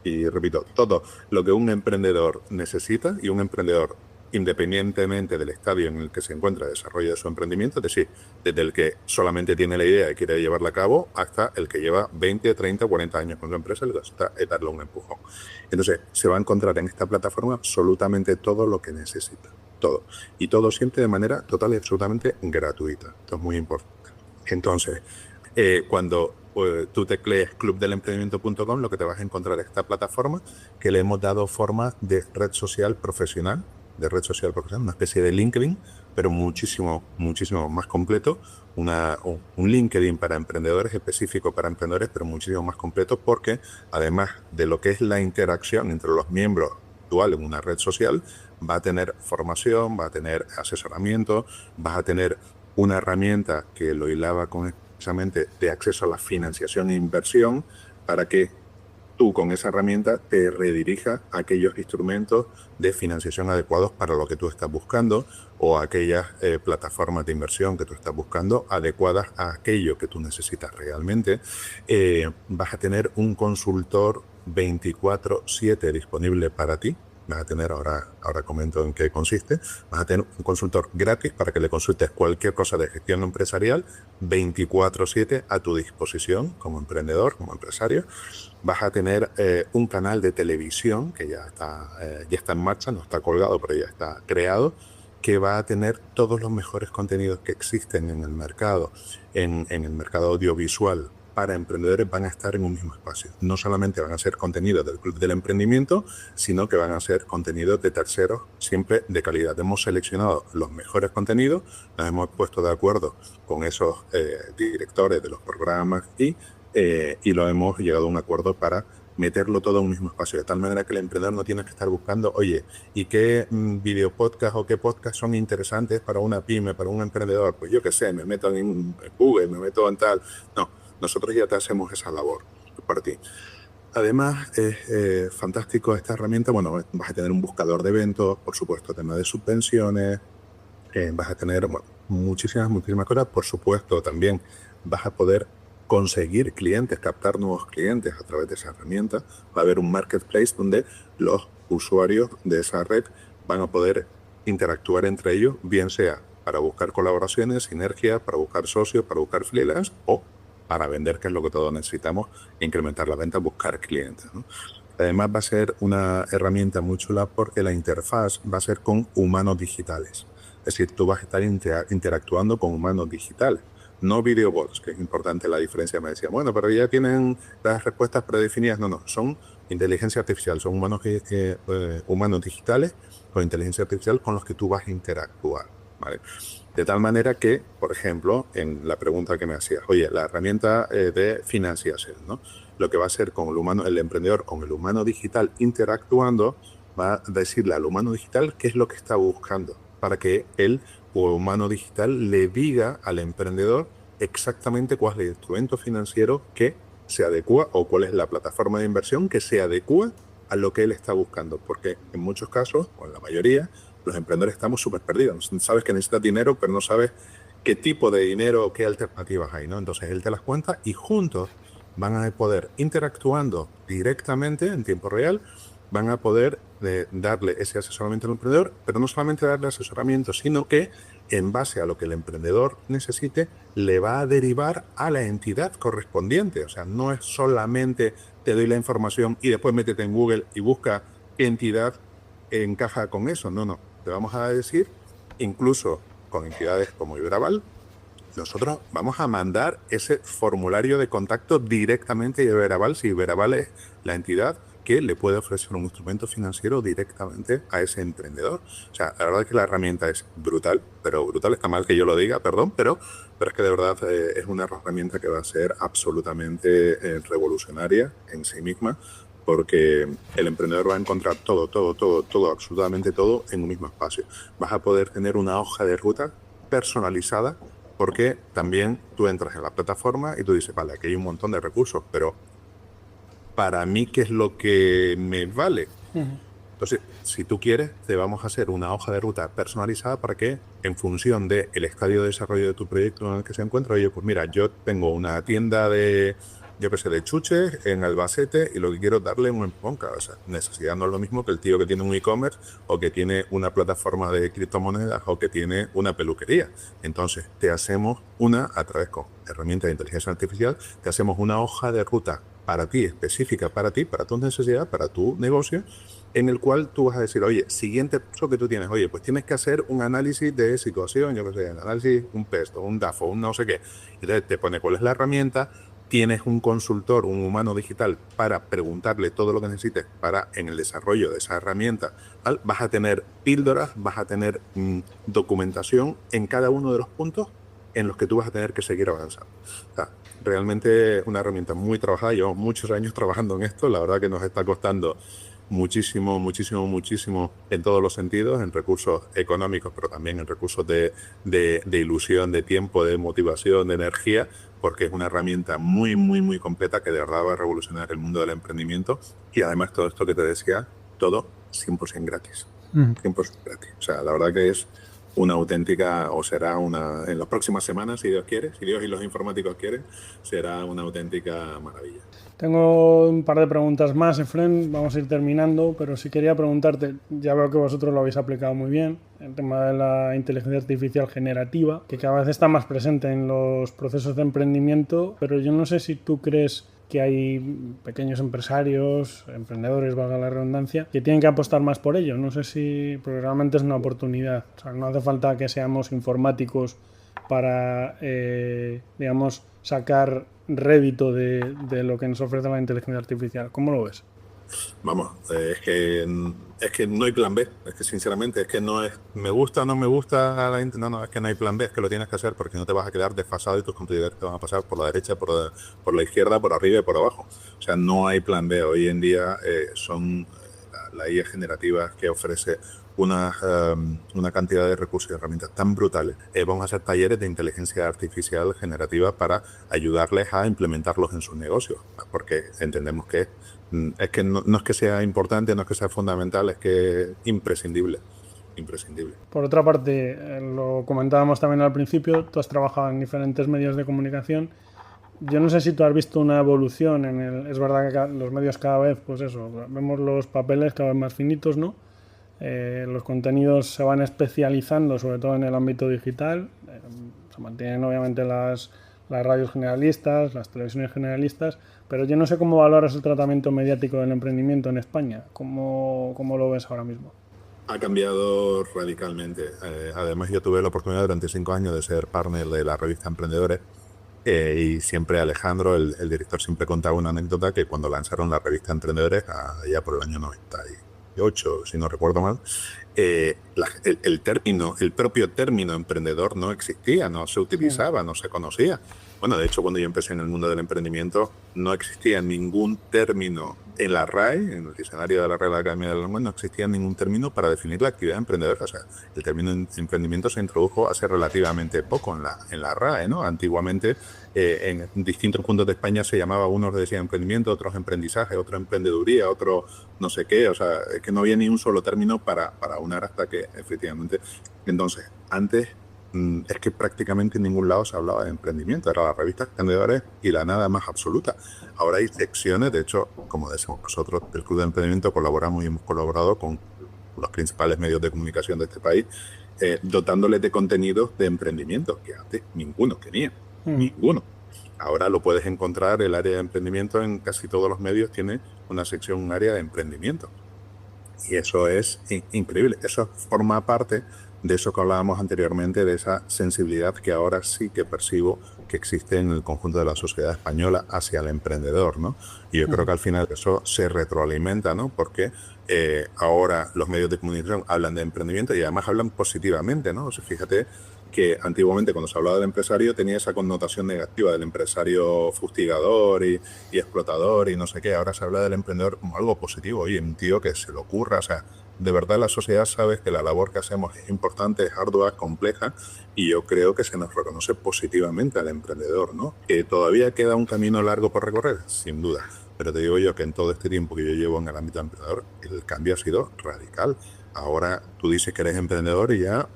y repito, todo lo que un emprendedor necesita y un emprendedor, independientemente del estadio en el que se encuentra el desarrollo de su emprendimiento, es decir, desde el que solamente tiene la idea y quiere llevarla a cabo hasta el que lleva 20, 30, 40 años con su empresa y le gusta darle un empujón. Entonces, se va a encontrar en esta plataforma absolutamente todo lo que necesita, todo. Y todo siempre de manera total y absolutamente gratuita. Esto es muy importante. Entonces, cuando tú teclees clubdelemprendimiento.com, lo que te vas a encontrar es esta plataforma que le hemos dado forma de red social profesional, una especie de LinkedIn, pero muchísimo más completo, un LinkedIn para emprendedores, específico para emprendedores, pero muchísimo más completo, porque además de lo que es la interacción entre los miembros actuales en una red social, va a tener formación, va a tener asesoramiento, vas a tener una herramienta que lo hilaba con precisamente de acceso a la financiación e inversión, para que tú con esa herramienta te redirijas a aquellos instrumentos de financiación adecuados para lo que tú estás buscando, o a aquellas plataformas de inversión que tú estás buscando adecuadas a aquello que tú necesitas realmente. Vas a tener un consultor 24/7 disponible para ti. Vas a tener, ahora comento en qué consiste, vas a tener un consultor gratis para que le consultes cualquier cosa de gestión empresarial 24/7 a tu disposición como emprendedor, como empresario. Vas a tener un canal de televisión que ya está en marcha, no está colgado, pero ya está creado, que va a tener todos los mejores contenidos que existen en el mercado, en el mercado audiovisual para emprendedores, van a estar en un mismo espacio. No solamente van a ser contenidos del Club del Emprendimiento, sino que van a ser contenidos de terceros, siempre de calidad. Hemos seleccionado los mejores contenidos, nos hemos puesto de acuerdo con esos directores de los programas y lo hemos llegado a un acuerdo para meterlo todo en un mismo espacio, de tal manera que el emprendedor no tiene que estar buscando, oye, ¿y qué video podcast o qué podcast son interesantes para una pyme, para un emprendedor? Pues yo qué sé, me meto en Google, me meto en tal. No, nosotros ya te hacemos esa labor por ti. Además, es fantástico esta herramienta. Bueno, vas a tener un buscador de eventos, por supuesto, tema de subvenciones, vas a tener muchísimas cosas. Por supuesto, también vas a poder conseguir clientes, captar nuevos clientes a través de esa herramienta. Va a haber un marketplace donde los usuarios de esa red van a poder interactuar entre ellos, bien sea para buscar colaboraciones, sinergias, para buscar socios, para buscar freelance o para vender, que es lo que todos necesitamos, incrementar la venta, buscar clientes, ¿no? Además va a ser una herramienta muy chula porque la interfaz va a ser con humanos digitales. Es decir, tú vas a estar interactuando con humanos digitales, no videobots, que es importante la diferencia. Me decía, bueno, pero ya tienen las respuestas predefinidas. No, son inteligencia artificial, son humanos digitales con inteligencia artificial con los que tú vas a interactuar, ¿vale? De tal manera que, por ejemplo, en la pregunta que me hacías, oye, la herramienta de financiación, ¿no? Lo que va a hacer con el emprendedor, con el humano digital interactuando, va a decirle al humano digital qué es lo que está buscando, para que el humano digital le diga al emprendedor exactamente cuál es el instrumento financiero que se adecua, o cuál es la plataforma de inversión que se adecua a lo que él está buscando. Porque en muchos casos, o en la mayoría, los emprendedores estamos súper perdidos. Sabes que necesitas dinero, pero no sabes qué tipo de dinero o qué alternativas hay, ¿no? Entonces él te las cuenta y juntos van a poder, interactuando directamente en tiempo real, van a poder darle ese asesoramiento al emprendedor, pero no solamente darle asesoramiento, sino que en base a lo que el emprendedor necesite, le va a derivar a la entidad correspondiente. O sea, no es solamente te doy la información y después métete en Google y busca qué entidad encaja con eso. No. Te vamos a decir, incluso con entidades como Iberaval, nosotros vamos a mandar ese formulario de contacto directamente a Iberaval, si Iberaval es la entidad que le puede ofrecer un instrumento financiero directamente a ese emprendedor. O sea, la verdad es que la herramienta es brutal, pero brutal está mal que yo lo diga, perdón, pero pero es que de verdad es una herramienta que va a ser absolutamente revolucionaria en sí misma, porque el emprendedor va a encontrar todo, absolutamente todo en un mismo espacio. Vas a poder tener una hoja de ruta personalizada, porque también tú entras en la plataforma y tú dices, vale, aquí hay un montón de recursos, pero para mí, ¿qué es lo que me vale? Entonces, si tú quieres, te vamos a hacer una hoja de ruta personalizada para que, en función del estadio de desarrollo de tu proyecto en el que se encuentra, oye, pues mira, yo tengo una tienda de, yo qué sé, de chuches en Albacete y lo que quiero es darle un empujón. O sea, necesidad no es lo mismo que el tío que tiene un e-commerce o que tiene una plataforma de criptomonedas o que tiene una peluquería. Entonces, te hacemos a través con herramientas de inteligencia artificial, te hacemos una hoja de ruta para ti, específica para ti, para tus necesidades, para tu negocio, en el cual tú vas a decir, oye, siguiente paso que tú tienes, oye, pues tienes que hacer un análisis de situación, yo qué sé, un análisis, un PEST, un DAFO, un no sé qué. Entonces te pone cuál es la herramienta, tienes un consultor, un humano digital para preguntarle todo lo que necesites para en el desarrollo de esa herramienta. ¿Vale? Vas a tener píldoras, vas a tener documentación en cada uno de los puntos en los que tú vas a tener que seguir avanzando. O sea, realmente es una herramienta muy trabajada, llevamos muchos años trabajando en esto, la verdad que nos está costando muchísimo en todos los sentidos, en recursos económicos, pero también en recursos de ilusión, de tiempo, de motivación, de energía, porque es una herramienta muy completa que de verdad va a revolucionar el mundo del emprendimiento y además todo esto que te decía, todo 100% gratis. 100% gratis. O sea, la verdad que es una auténtica, o será una, en las próximas semanas, si Dios quiere, si Dios y los informáticos quieren, será una auténtica maravilla.
Tengo un par de preguntas más, Efrén, vamos a ir terminando, pero sí quería preguntarte, ya veo que vosotros lo habéis aplicado muy bien, el tema de la inteligencia artificial generativa, que cada vez está más presente en los procesos de emprendimiento, pero yo no sé si tú crees que hay pequeños empresarios, emprendedores, valga la redundancia, que tienen que apostar más por ello. No sé si, porque realmente es una oportunidad. O sea, no hace falta que seamos informáticos para, digamos, sacar rédito de lo que nos ofrece la inteligencia artificial. ¿Cómo lo ves?
Vamos, es que no hay plan B, es que sinceramente es que no es me gusta o no me gusta no, es que no hay plan B, es que lo tienes que hacer porque no te vas a quedar desfasado y tus competidores te van a pasar por la derecha, por la izquierda, por arriba y por abajo. O sea, no hay plan B. Hoy en día son la IA generativa que ofrece una cantidad de recursos y herramientas tan brutales. Vamos a hacer talleres de inteligencia artificial generativa para ayudarles a implementarlos en sus negocios, porque entendemos que es que no es que sea importante, no es que sea fundamental, es que es imprescindible.
Por otra parte, lo comentábamos también al principio, tú has trabajado en diferentes medios de comunicación. Yo no sé si tú has visto una evolución es verdad que los medios cada vez, pues eso, vemos los papeles cada vez más finitos, ¿no? Los contenidos se van especializando, sobre todo en el ámbito digital. Se mantienen obviamente las radios generalistas, las televisiones generalistas, pero yo no sé cómo valoras el tratamiento mediático del emprendimiento en España. ¿Cómo lo ves ahora mismo?
Ha cambiado radicalmente. Además, yo tuve la oportunidad durante 5 años de ser partner de la revista Emprendedores y siempre Alejandro, el director, siempre contaba una anécdota que cuando lanzaron la revista Emprendedores, allá por el año 98, si no recuerdo mal, el propio término emprendedor no existía, no se utilizaba, no se conocía. Bueno, de hecho, cuando yo empecé en el mundo del emprendimiento, no existía ningún término en la RAE, en el diccionario de la Real Academia de la Lengua, no existía ningún término para definir la actividad emprendedora. O sea, el término emprendimiento se introdujo hace relativamente poco en la RAE, ¿no? Antiguamente, en distintos puntos de España se llamaba, unos decían emprendimiento, otros emprendizaje, otro emprendeduría, otro no sé qué. O sea, es que no había ni un solo término para unar hasta que efectivamente. Entonces, antes es que prácticamente en ningún lado se hablaba de emprendimiento, era la revista Emprendedores y la nada más absoluta. Ahora hay secciones, de hecho, como decimos nosotros, del Club de Emprendimiento colaboramos y hemos colaborado con los principales medios de comunicación de este país, dotándoles de contenidos de emprendimiento, que antes ninguno tenía, ninguno. Ahora lo puedes encontrar, el área de emprendimiento en casi todos los medios tiene una sección, un área de emprendimiento. Y eso es increíble, eso forma parte de eso que hablábamos anteriormente, de esa sensibilidad que ahora sí que percibo que existe en el conjunto de la sociedad española hacia el emprendedor, ¿no? Y yo creo que al final eso se retroalimenta, ¿no? Porque ahora los medios de comunicación hablan de emprendimiento y además hablan positivamente, ¿no? O sea, fíjate que antiguamente cuando se hablaba del empresario tenía esa connotación negativa del empresario fustigador y explotador y no sé qué. Ahora se habla del emprendedor como algo positivo. Oye, un tío que se le ocurra, o sea, de verdad la sociedad sabe que la labor que hacemos es importante, es ardua, compleja, y yo creo que se nos reconoce positivamente al emprendedor, ¿no? Que todavía queda un camino largo por recorrer, sin duda. Pero te digo yo que en todo este tiempo que yo llevo en el ámbito emprendedor, el cambio ha sido radical. Ahora tú dices que eres emprendedor y ya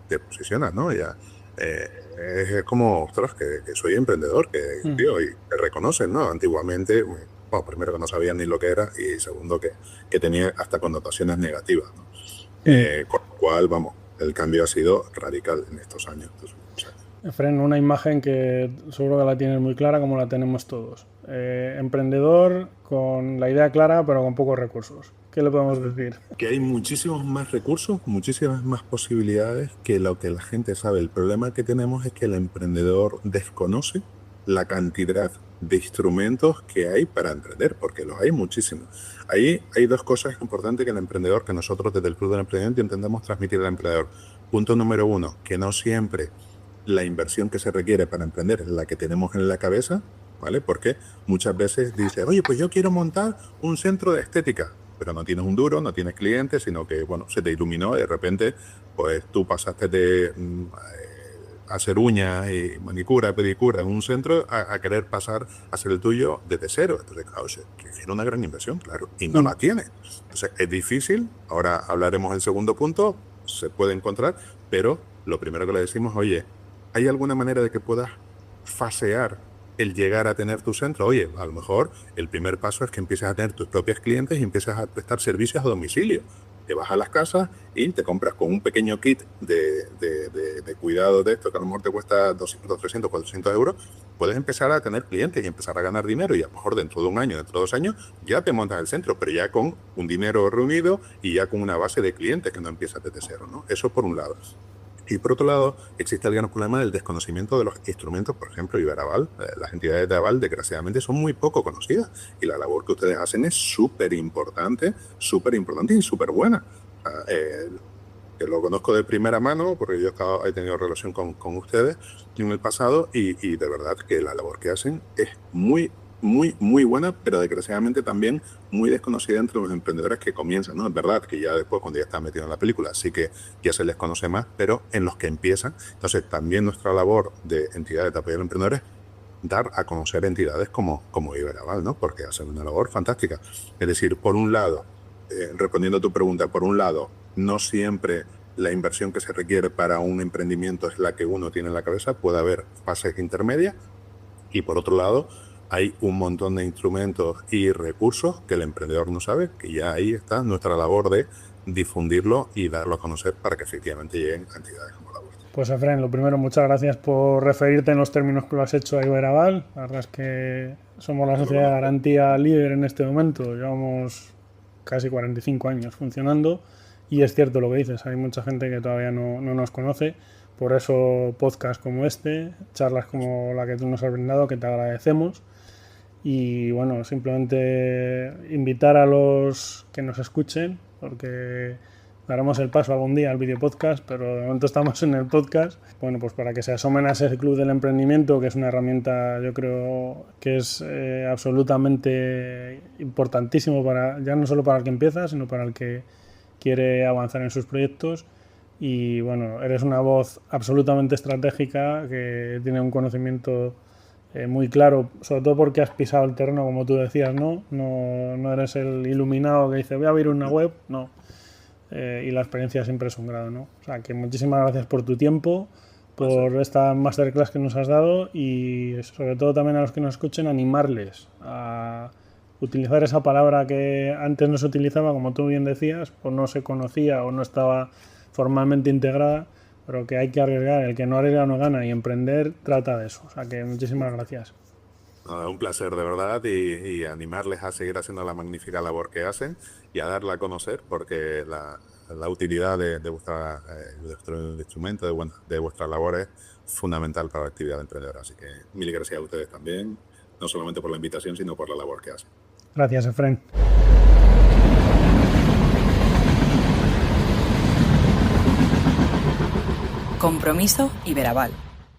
te posicionas, ¿no? Ya es como, ostras, que soy emprendedor, tío, y te reconocen, ¿no? Antiguamente, bueno, primero que no sabían ni lo que era y segundo que tenía hasta connotaciones negativas, ¿no? Con lo cual, vamos, el cambio ha sido radical en estos años. Entonces, o sea,
Efren, una imagen que seguro que la tienes muy clara, como la tenemos todos. Emprendedor con la idea clara, pero con pocos recursos. ¿Qué le podemos decir?
que hay muchísimos más recursos, muchísimas más posibilidades que lo que la gente sabe. El problema que tenemos es que el emprendedor desconoce la cantidad de instrumentos que hay para emprender, porque los hay muchísimos. Ahí hay dos cosas importantes que el emprendedor, que nosotros desde el Club del Emprendimiento intentamos transmitir al emprendedor. Punto número 1, que no siempre la inversión que se requiere para emprender es la que tenemos en la cabeza, ¿vale? Porque muchas veces dices, oye, pues yo quiero montar un centro de estética, pero no tienes un duro, no tienes clientes, sino que, bueno, se te iluminó y de repente, pues tú pasaste de hacer uñas y manicura, pedicura en un centro a querer pasar a hacer el tuyo desde cero. Entonces, claro, se requiere una gran inversión, claro, y no la tiene. Entonces, es difícil. Ahora hablaremos del segundo punto, se puede encontrar, pero lo primero que le decimos, oye, ¿hay alguna manera de que puedas fasear el llegar a tener tu centro? Oye, a lo mejor el primer paso es que empieces a tener tus propios clientes y empieces a prestar servicios a domicilio. Te vas a las casas y te compras con un pequeño kit de cuidado de esto, que a lo mejor te cuesta 200, 300, 400 euros, puedes empezar a tener clientes y empezar a ganar dinero y a lo mejor dentro de un año, dentro de 2 años, ya te montas el centro, pero ya con un dinero reunido y ya con una base de clientes que no empiezas desde cero, ¿no? Eso por un lado. Y por otro lado, existe el gran problema del desconocimiento de los instrumentos, por ejemplo, Iberaval. Las entidades de aval, desgraciadamente, son muy poco conocidas y la labor que ustedes hacen es súper importante y súper buena. Que lo conozco de primera mano porque yo he tenido relación con ustedes en el pasado y de verdad que la labor que hacen es muy buena, pero desgraciadamente también muy desconocida entre los emprendedores que comienzan, ¿no? Es verdad que ya después, cuando ya están metidos en la película, sí que ya se les conoce más, pero en los que empiezan, entonces también nuestra labor de entidades de apoyo a los emprendedores, dar a conocer entidades como Iberaval, ¿no? Porque hacen una labor fantástica. Es decir, por un lado, respondiendo a tu pregunta, por un lado, no siempre la inversión que se requiere para un emprendimiento es la que uno tiene en la cabeza, puede haber fases intermedias, y por otro lado, hay un montón de instrumentos y recursos que el emprendedor no sabe, que ya ahí está nuestra labor de difundirlo y darlo a conocer para que efectivamente lleguen a entidades como la vuestra.
Pues Efren, lo primero, muchas gracias por referirte en los términos que lo has hecho a Iberaval. La verdad es que somos la sociedad de garantía líder en este momento. Llevamos casi 45 años funcionando y es cierto lo que dices, hay mucha gente que todavía no nos conoce. Por eso podcasts como este, charlas como la que tú nos has brindado, que te agradecemos. Y bueno, simplemente invitar a los que nos escuchen, porque daremos el paso algún día al video podcast, pero de momento estamos en el podcast. Bueno, pues para que se asomen a ese Club del Emprendimiento, que es una herramienta, yo creo que es absolutamente importantísimo para, ya no solo para el que empieza, sino para el que quiere avanzar en sus proyectos. Y bueno, eres una voz absolutamente estratégica que tiene un conocimiento muy claro, sobre todo porque has pisado el terreno, como tú decías, ¿no? No eres el iluminado que dice voy a abrir una web, no. Y la experiencia siempre es un grado, ¿no? O sea, que muchísimas gracias por tu tiempo, por esta masterclass que nos has dado y sobre todo también a los que nos escuchen, animarles a utilizar esa palabra que antes no se utilizaba, como tú bien decías, o no se conocía o no estaba formalmente integrada, pero que hay que arriesgar. El que no arriesga no gana, y emprender trata de eso. O sea que muchísimas gracias.
Un placer de verdad y animarles a seguir haciendo la magnífica labor que hacen y a darla a conocer, porque la utilidad de vuestro instrumento, de vuestra labor es fundamental para la actividad emprendedora. Así que mil gracias a ustedes también, no solamente por la invitación, sino por la labor que hacen.
Gracias, Efren.
Compromiso Iberaval.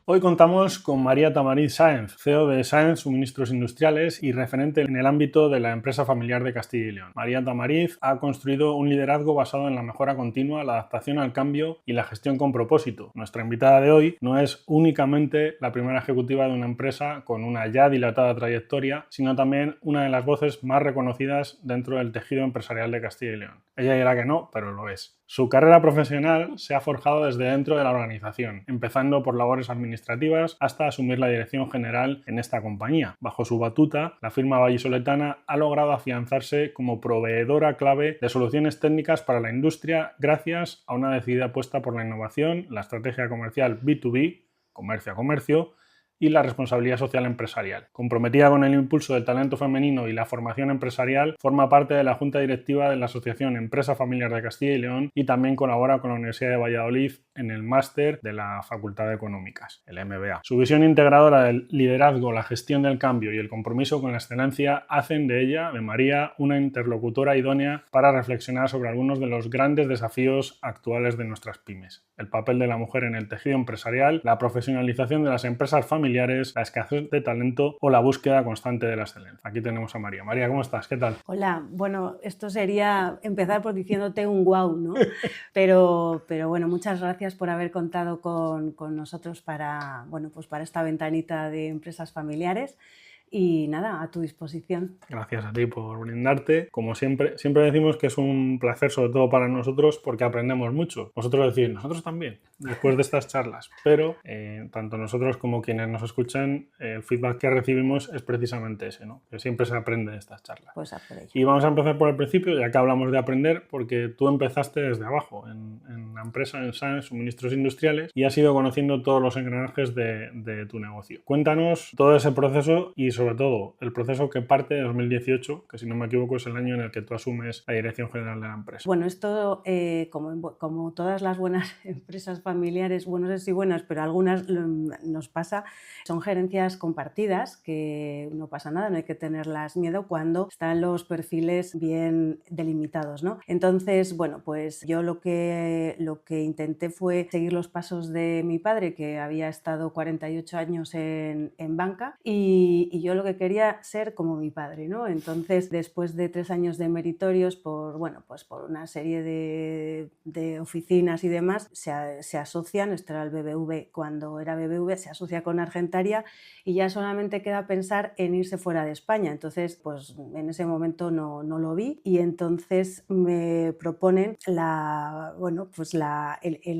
Hoy contamos con María Tamariz Sáenz, CEO de Sáenz Suministros Industriales y referente en el ámbito de la empresa familiar de Castilla y León. María Tamariz ha construido un liderazgo basado en la mejora continua, la adaptación al cambio y la gestión con propósito. Nuestra invitada de hoy no es únicamente la primera ejecutiva de una empresa con una ya dilatada trayectoria, sino también una de las voces más reconocidas dentro del tejido empresarial de Castilla y León. Ella dirá que no, pero lo es. Su carrera profesional se ha forjado desde dentro de la organización, empezando por labores administrativas hasta asumir la dirección general en esta compañía. Bajo su batuta, la firma vallisoletana ha logrado afianzarse como proveedora clave de soluciones técnicas para la industria gracias a una decidida apuesta por la innovación, la estrategia comercial B2B, comercio a comercio, y la responsabilidad social empresarial. Comprometida con el impulso del talento femenino y la formación empresarial, forma parte de la Junta Directiva de la Asociación Empresa Familiar de Castilla y León y también colabora con la Universidad de Valladolid en el máster de la Facultad de Económicas, el MBA. Su visión integradora del liderazgo, la gestión del cambio y el compromiso con la excelencia hacen de ella, de María, una interlocutora idónea para reflexionar sobre algunos de los grandes desafíos actuales de nuestras pymes. El papel de la mujer en el tejido empresarial, la profesionalización de las empresas familiares, la escasez de talento o la búsqueda constante de la excelencia. Aquí tenemos a María. María, ¿cómo estás? ¿Qué tal?
Hola, bueno, esto sería empezar por diciéndote un guau, ¿no? Pero bueno, muchas gracias por haber contado con nosotros para esta ventanita de empresas familiares. Y nada, a tu disposición.
Gracias a ti por brindarte. Como siempre decimos que es un placer, sobre todo para nosotros, porque aprendemos mucho. Vosotros decís, nosotros también, después de estas charlas. Pero tanto nosotros como quienes nos escuchan, el feedback que recibimos es precisamente ese, ¿no? Que siempre se aprende de estas charlas.
Pues a por ello.
Y vamos a empezar por el principio, ya que hablamos de aprender, porque tú empezaste desde abajo, en la empresa, en Sáenz Suministros Industriales, y has ido conociendo todos los engranajes de tu negocio. Cuéntanos todo ese proceso y sobre todo el proceso que parte de 2018, que si no me equivoco es el año en el que tú asumes la dirección general de la empresa.
Bueno, esto como todas las buenas empresas familiares, bueno, no sé si buenas, pero algunas nos pasa, son gerencias compartidas, que no pasa nada, no hay que tenerlas miedo cuando están los perfiles bien delimitados, ¿no? Entonces, bueno, pues yo lo que intenté fue seguir los pasos de mi padre, que había estado 48 años en banca, y yo lo que quería ser como mi padre, ¿no? Entonces, después de 3 años de meritorios por una serie de oficinas y demás, se asocian, esto era el BBV, cuando era BBV, se asocia con Argentaria y ya solamente queda pensar en irse fuera de España. Entonces, pues en ese momento no lo vi y entonces me proponen el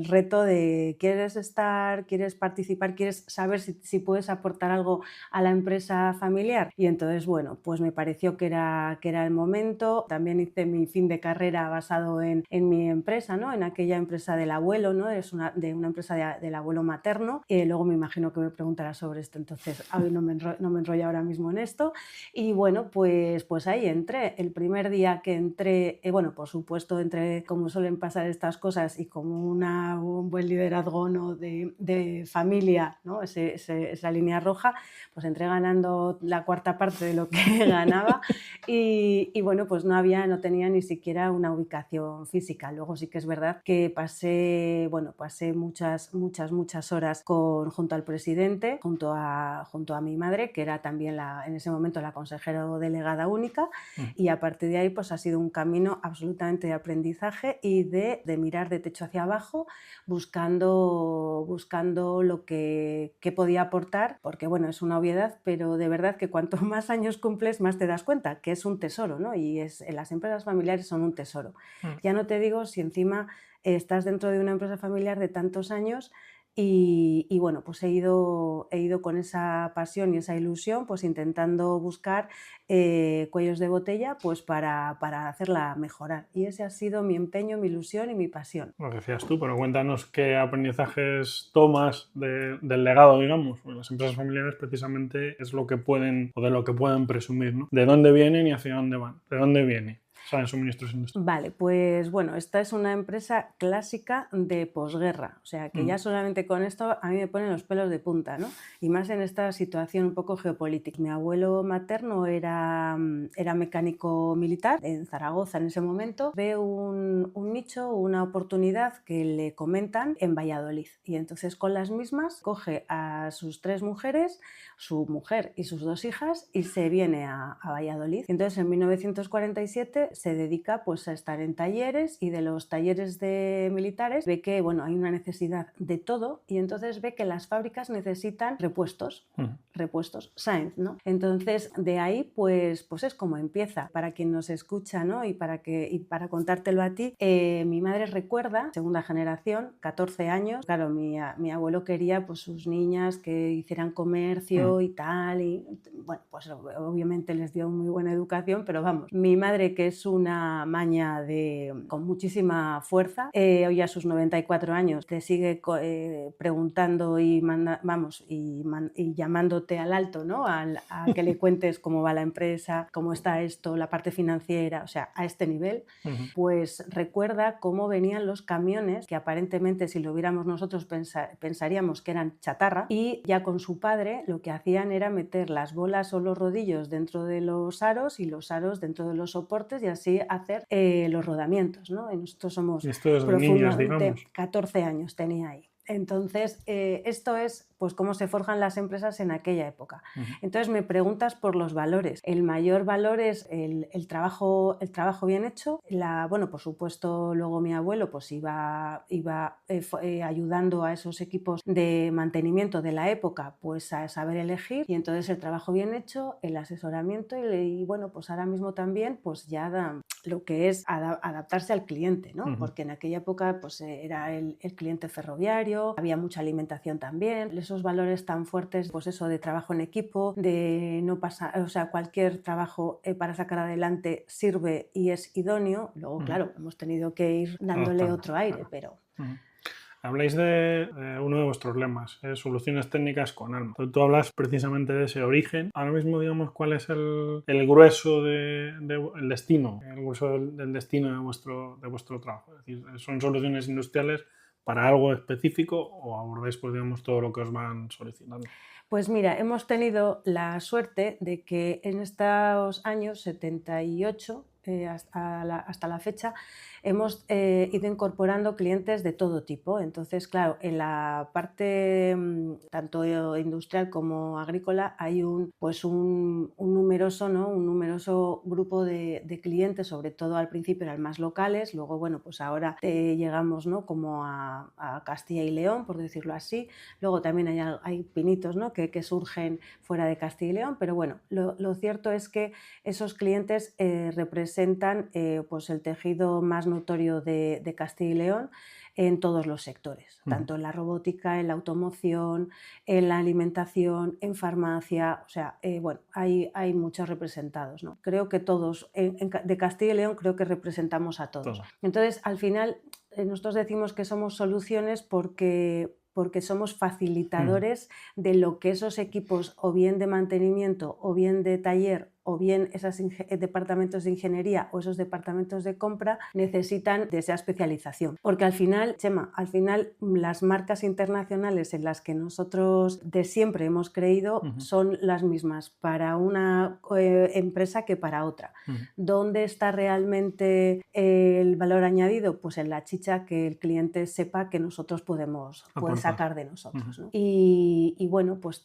reto de ¿quieres participar, quieres saber si puedes aportar algo a la empresa familiar? Y entonces, bueno, pues me pareció que era el momento. También hice mi fin de carrera basado en mi empresa, ¿no? En aquella empresa del abuelo, ¿no? Es una empresa del abuelo materno. Luego me imagino que me preguntarás sobre esto, entonces hoy no me enrollo ahora mismo en esto. Y bueno, pues ahí entré. El primer día que entré, por supuesto, entré como suelen pasar estas cosas y como un buen liderazgo, ¿no? de familia, ¿no? Esa línea roja, pues entré ganando la cuarta parte de lo que ganaba y bueno, pues no tenía ni siquiera una ubicación física. Luego sí que es verdad que pasé muchas horas junto al presidente, junto a mi madre, que era también en ese momento la consejera delegada única, y a partir de ahí pues ha sido un camino absolutamente de aprendizaje y de mirar de techo hacia abajo, buscando lo que podía aportar, porque bueno, es una obviedad, pero de verdad que cuanto más años cumples, más te das cuenta que es un tesoro, ¿no? Y las empresas familiares son un tesoro. Ya no te digo si encima estás dentro de una empresa familiar de tantos años y bueno, pues he ido con esa pasión y esa ilusión, pues intentando buscar cuellos de botella pues para hacerla mejorar. Y ese ha sido mi empeño, mi ilusión y mi pasión.
Lo decías tú, pero cuéntanos qué aprendizajes tomas del legado, digamos. Pues las empresas familiares precisamente es lo que pueden o de lo que pueden presumir, ¿no? ¿De dónde vienen y hacia dónde van? ¿De dónde viene? Saben suministros industriales.
Vale, pues bueno, esta es una empresa clásica de posguerra, o sea que ya solamente con esto a mí me ponen los pelos de punta, ¿no? Y más en esta situación un poco geopolítica. Mi abuelo materno era mecánico militar en Zaragoza en ese momento. Ve un nicho, una oportunidad que le comentan en Valladolid y entonces con las mismas coge a sus 3 mujeres, su mujer y sus 2 hijas y se viene a Valladolid. Entonces en 1947 se dedica pues a estar en talleres y de los talleres de militares ve que bueno, hay una necesidad de todo y entonces ve que las fábricas necesitan repuestos, Sáenz, ¿no? Entonces de ahí pues es como empieza. Para quien nos escucha, ¿no? y para contártelo a ti, mi madre recuerda, segunda generación, 14 años, claro, mi abuelo quería pues sus niñas que hicieran comercio y tal, y bueno, pues obviamente les dio muy buena educación, pero vamos, mi madre, que es una maña con muchísima fuerza, hoy a sus 94 años te sigue preguntando y llamándote al alto, ¿no? A que le cuentes cómo va la empresa, cómo está esto, la parte financiera, o sea, a este nivel, pues recuerda cómo venían los camiones, que aparentemente si lo viéramos nosotros pensaríamos que eran chatarra, y ya con su padre lo que hacían era meter las bolas o los rodillos dentro de los aros y los aros dentro de los soportes y así hacer los rodamientos, ¿no? Y nosotros somos profundamente... 14 años tenía ahí. Entonces, esto es pues cómo se forjan las empresas en aquella época. Entonces me preguntas por los valores. El mayor valor es el trabajo bien hecho. Bueno, por supuesto, luego mi abuelo pues iba ayudando a esos equipos de mantenimiento de la época pues a saber elegir, y entonces el trabajo bien hecho, el asesoramiento y bueno, pues ahora mismo también pues ya lo que es adaptarse al cliente, ¿no? Porque en aquella época pues era el cliente ferroviario, había mucha alimentación también, esos valores tan fuertes, pues eso de trabajo en equipo, de no pasar, o sea, cualquier trabajo para sacar adelante sirve y es idóneo. Luego, claro, hemos tenido que ir dándole otro aire, pero...
Habláis de uno de vuestros lemas, soluciones técnicas con alma. Tú hablas precisamente de ese origen. Ahora mismo, digamos, ¿cuál es el grueso el destino? El grueso del destino de vuestro trabajo. Es decir, ¿son soluciones industriales para algo específico o abordáis, pues, digamos, todo lo que os van solicitando?
Pues mira, hemos tenido la suerte de que en estos años 78 hasta la fecha hemos ido incorporando clientes de todo tipo. Entonces, claro, en la parte tanto industrial como agrícola hay un numeroso grupo de clientes, sobre todo al principio eran más locales, luego bueno, pues ahora llegamos, ¿no? como a Castilla y León, por decirlo así. Luego también hay pinitos, ¿no? que surgen fuera de Castilla y León, pero bueno, lo cierto es que esos clientes representan pues el tejido más notorio de Castilla y León en todos los sectores, tanto en la robótica, en la automoción, en la alimentación, en farmacia, o sea, bueno, hay muchos representados, ¿no? Creo que todos, de Castilla y León creo que representamos a todos. Entonces, al final, nosotros decimos que somos soluciones porque somos facilitadores de lo que esos equipos, o bien de mantenimiento, o bien de taller, o bien esos departamentos de ingeniería o esos departamentos de compra necesitan de esa especialización. Porque al final, Chema, las marcas internacionales en las que nosotros de siempre hemos creído son las mismas para una empresa que para otra. ¿Dónde está realmente el valor añadido? Pues en la chicha que el cliente sepa que nosotros puede sacar de nosotros, ¿no? Y bueno, pues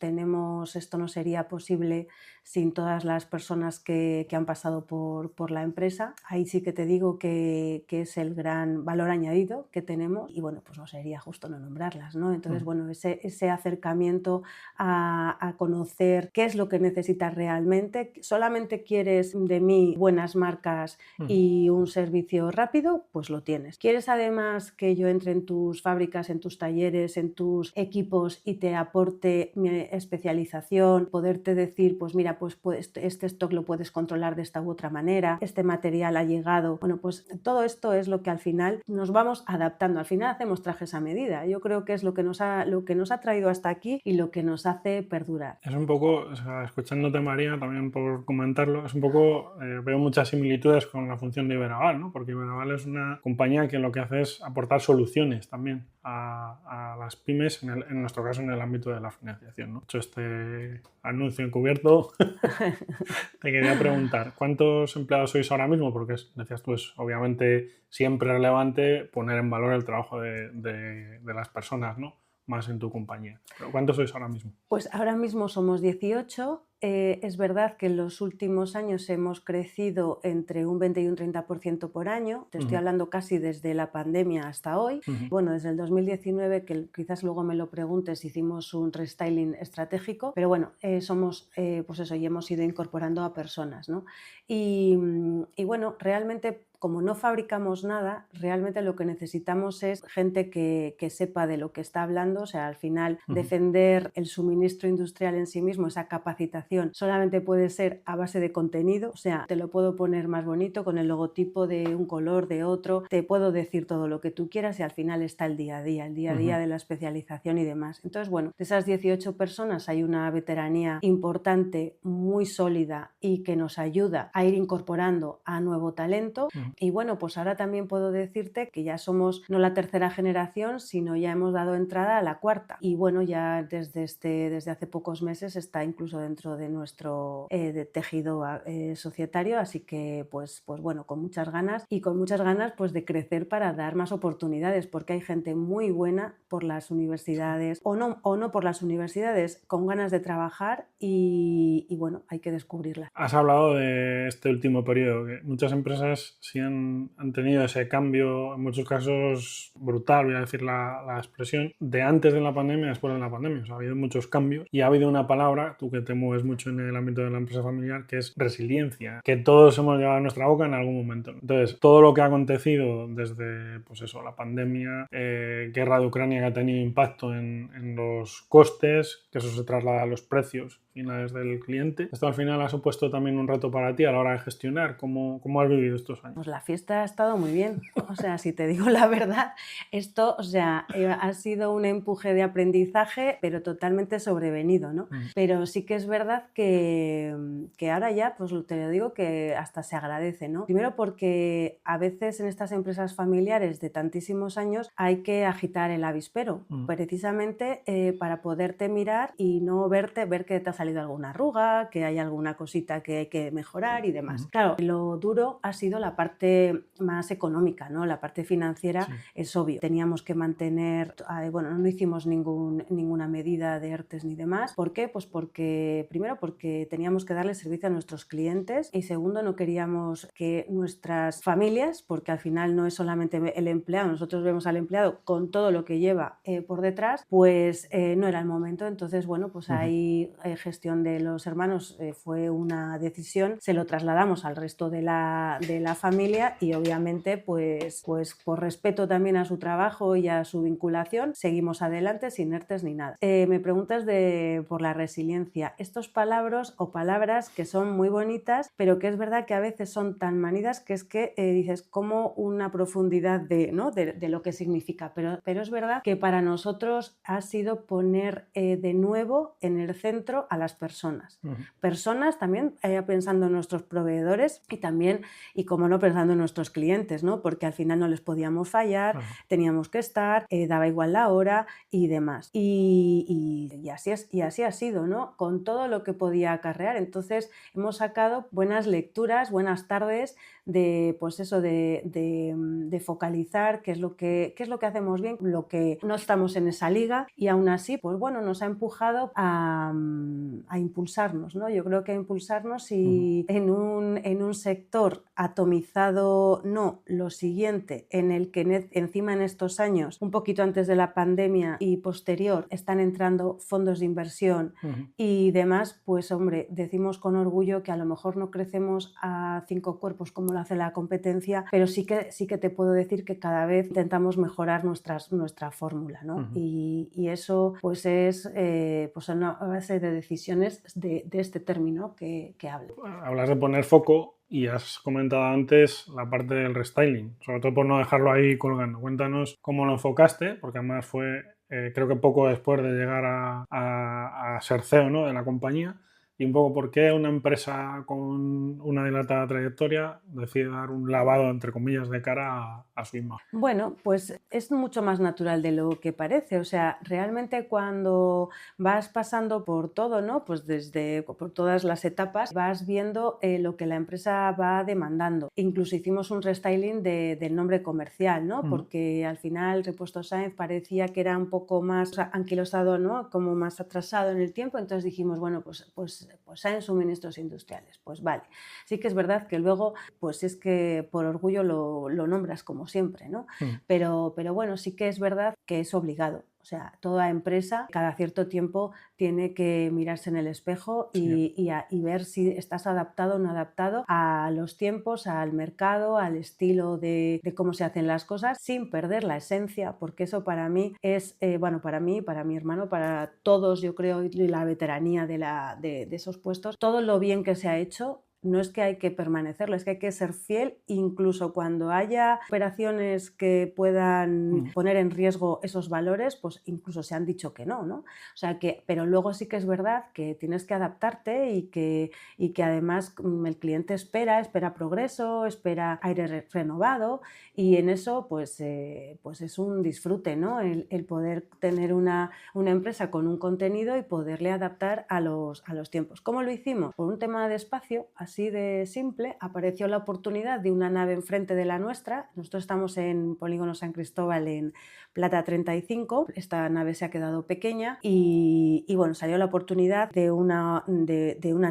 esto no sería posible sin todas las personas que han pasado por la empresa. Ahí sí que te digo que es el gran valor añadido que tenemos, y bueno, pues no sería justo no nombrarlas, ¿no? Entonces, bueno, ese acercamiento a conocer qué es lo que necesitas realmente. ¿Solamente quieres de mí buenas marcas y un servicio rápido? Pues lo tienes. ¿Quieres además que yo entre en tus fábricas, en tus talleres, en tus equipos y te aporte mi especialización, poderte decir, pues mira, pues este stock lo puedes controlar de esta u otra manera, este material ha llegado. Bueno, pues todo esto es lo que al final nos vamos adaptando. Al final hacemos trajes a medida. Yo creo que es lo que nos ha traído hasta aquí y lo que nos hace perdurar.
Es un poco, o sea, escuchándote, María, también por comentarlo, es un poco, veo muchas similitudes con la función de Iberaval, ¿no? Porque Iberaval es una compañía que lo que hace es aportar soluciones también a las pymes, en nuestro caso en el ámbito de la financiación, ¿no? Hecho este anuncio encubierto, te quería preguntar, ¿cuántos empleados sois ahora mismo? Porque decías tú, es obviamente siempre relevante poner en valor el trabajo de las personas, ¿no? Más en tu compañía. ¿Pero cuántos sois ahora mismo?
Pues ahora mismo somos 18. Es verdad que en los últimos años hemos crecido entre un 20 y un 30% por año. Te estoy hablando casi desde la pandemia hasta hoy. Bueno, desde el 2019, que quizás luego me lo preguntes, hicimos un restyling estratégico, pero bueno, somos, pues eso, y hemos ido incorporando a personas, ¿no? Y bueno, realmente, como no fabricamos nada, realmente lo que necesitamos es gente que sepa de lo que está hablando. O sea, al final defender el suministro industrial en sí mismo, esa capacitación, solamente puede ser a base de contenido. O sea, te lo puedo poner más bonito con el logotipo de un color, de otro, te puedo decir todo lo que tú quieras y al final está el día a día de la especialización y demás. Entonces, bueno, de esas 18 personas hay una veteranía importante, muy sólida y que nos ayuda a ir incorporando a nuevo talento. Y bueno, pues ahora también puedo decirte que ya somos no la tercera generación, sino ya hemos dado entrada a la cuarta. Y bueno, ya desde hace pocos meses está incluso dentro de nuestro de tejido societario, así que pues bueno, con muchas ganas pues de crecer para dar más oportunidades, porque hay gente muy buena por las universidades o no por las universidades, con ganas de trabajar y bueno, hay que descubrirla.
Has hablado de este último periodo, que muchas empresas sí han tenido ese cambio, en muchos casos brutal, voy a decir la expresión, de antes de la pandemia a después de la pandemia. O sea, ha habido muchos cambios y ha habido una palabra, tú que te mueves mucho en el ámbito de la empresa familiar, que es resiliencia, que todos hemos llevado a nuestra boca en algún momento. Entonces, todo lo que ha acontecido desde, pues eso, la pandemia, guerra de Ucrania, que ha tenido impacto en los costes, que eso se traslada a los precios finales del cliente. Esto al final ha supuesto también un reto para ti a la hora de gestionar. ¿Cómo has vivido estos años?
Pues la fiesta ha estado muy bien. O sea, si te digo la verdad, esto, o sea, ha sido un empuje de aprendizaje, pero totalmente sobrevenido, ¿no? Pero sí que es verdad que ahora ya, pues te lo digo que hasta se agradece, ¿no? Primero porque a veces en estas empresas familiares de tantísimos años hay que agitar el avispero, precisamente para poderte mirar y no ver que te ha salido alguna arruga, que hay alguna cosita que hay que mejorar y demás. Claro, lo duro ha sido la parte más económica, ¿no? La parte financiera es obvio. Teníamos que mantener, bueno, no hicimos ninguna medida de ERTES ni demás. ¿Por qué? Pues primero porque teníamos que darle servicio a nuestros clientes y segundo no queríamos que nuestras familias, porque al final no es solamente el empleado, nosotros vemos al empleado con todo lo que lleva por detrás, pues no era el momento. Entonces, bueno, pues ahí gestión de los hermanos fue una decisión, se lo trasladamos al resto de la familia y obviamente pues por respeto también a su trabajo y a su vinculación seguimos adelante sin ERTES ni nada. Me preguntas por la resiliencia. Estos palabras que son muy bonitas, pero que es verdad que a veces son tan manidas que es que dices como una profundidad de lo que significa, pero es verdad que para nosotros ha sido poner de nuevo en el centro a las personas. Personas también pensando en nuestros proveedores y también, y como no, pensando en nuestros clientes, ¿no? Porque al final no les podíamos fallar, teníamos que estar, daba igual la hora y demás. Y así ha sido, ¿no? Con todo lo que podía acarrear. Entonces hemos sacado buenas lecturas, buenas tardes de, pues eso, de focalizar qué es lo que hacemos bien, lo que no estamos en esa liga y aún así, pues bueno, nos ha empujado a impulsarnos, ¿no? Yo creo que a impulsarnos y en un sector atomizado, no, lo siguiente, en el que encima en estos años, un poquito antes de la pandemia y posterior, están entrando fondos de inversión y demás, pues hombre, decimos con orgullo que a lo mejor no crecemos a 5 cuerpos como lo hace la competencia, pero sí que te puedo decir que cada vez intentamos mejorar nuestra fórmula, ¿no? Y eso pues es pues una base de decisión decisiones de este término que hablo.
Hablas de poner foco y has comentado antes la parte del restyling, sobre todo por no dejarlo ahí colgando. Cuéntanos cómo lo enfocaste, porque además fue creo que poco después de llegar a ser CEO, ¿no?, de la compañía, y un poco por qué una empresa con una dilatada trayectoria decide dar un lavado, entre comillas, de cara a su imagen.
Bueno, pues es mucho más natural de lo que parece. O sea, realmente cuando vas pasando por todo, ¿no?, pues por todas las etapas, vas viendo lo que la empresa va demandando. Incluso hicimos un restyling del nombre comercial, ¿no? Porque al final Repuestos Sáenz parecía que era un poco más anquilosado, ¿no?, como más atrasado en el tiempo. Entonces dijimos, bueno, pues Sáenz Suministros Industriales. Pues vale. Sí que es verdad que luego, pues es que por orgullo lo nombras como siempre, ¿no? Pero bueno, sí que es verdad que es obligado. O sea, toda empresa cada cierto tiempo tiene que mirarse en el espejo y ver si estás adaptado o no adaptado a los tiempos, al mercado, al estilo de cómo se hacen las cosas, sin perder la esencia, porque eso para mí es, para mí, para mi hermano, para todos, yo creo, y la veteranía de esos puestos, todo lo bien que se ha hecho. No es que hay que permanecerlo, es que hay que ser fiel incluso cuando haya operaciones que puedan poner en riesgo esos valores, pues incluso se han dicho que no, ¿no? O sea pero luego sí que es verdad que tienes que adaptarte y que además el cliente espera progreso, espera aire renovado, y en eso pues es un disfrute, ¿no? El poder tener una empresa con un contenido y poderle adaptar a los tiempos. ¿Cómo lo hicimos? Por un tema de espacio, así de simple, apareció la oportunidad de una nave enfrente de la nuestra. Nosotros estamos en Polígono San Cristóbal, en Plata 35. Esta nave se ha quedado pequeña y bueno, salió la oportunidad de una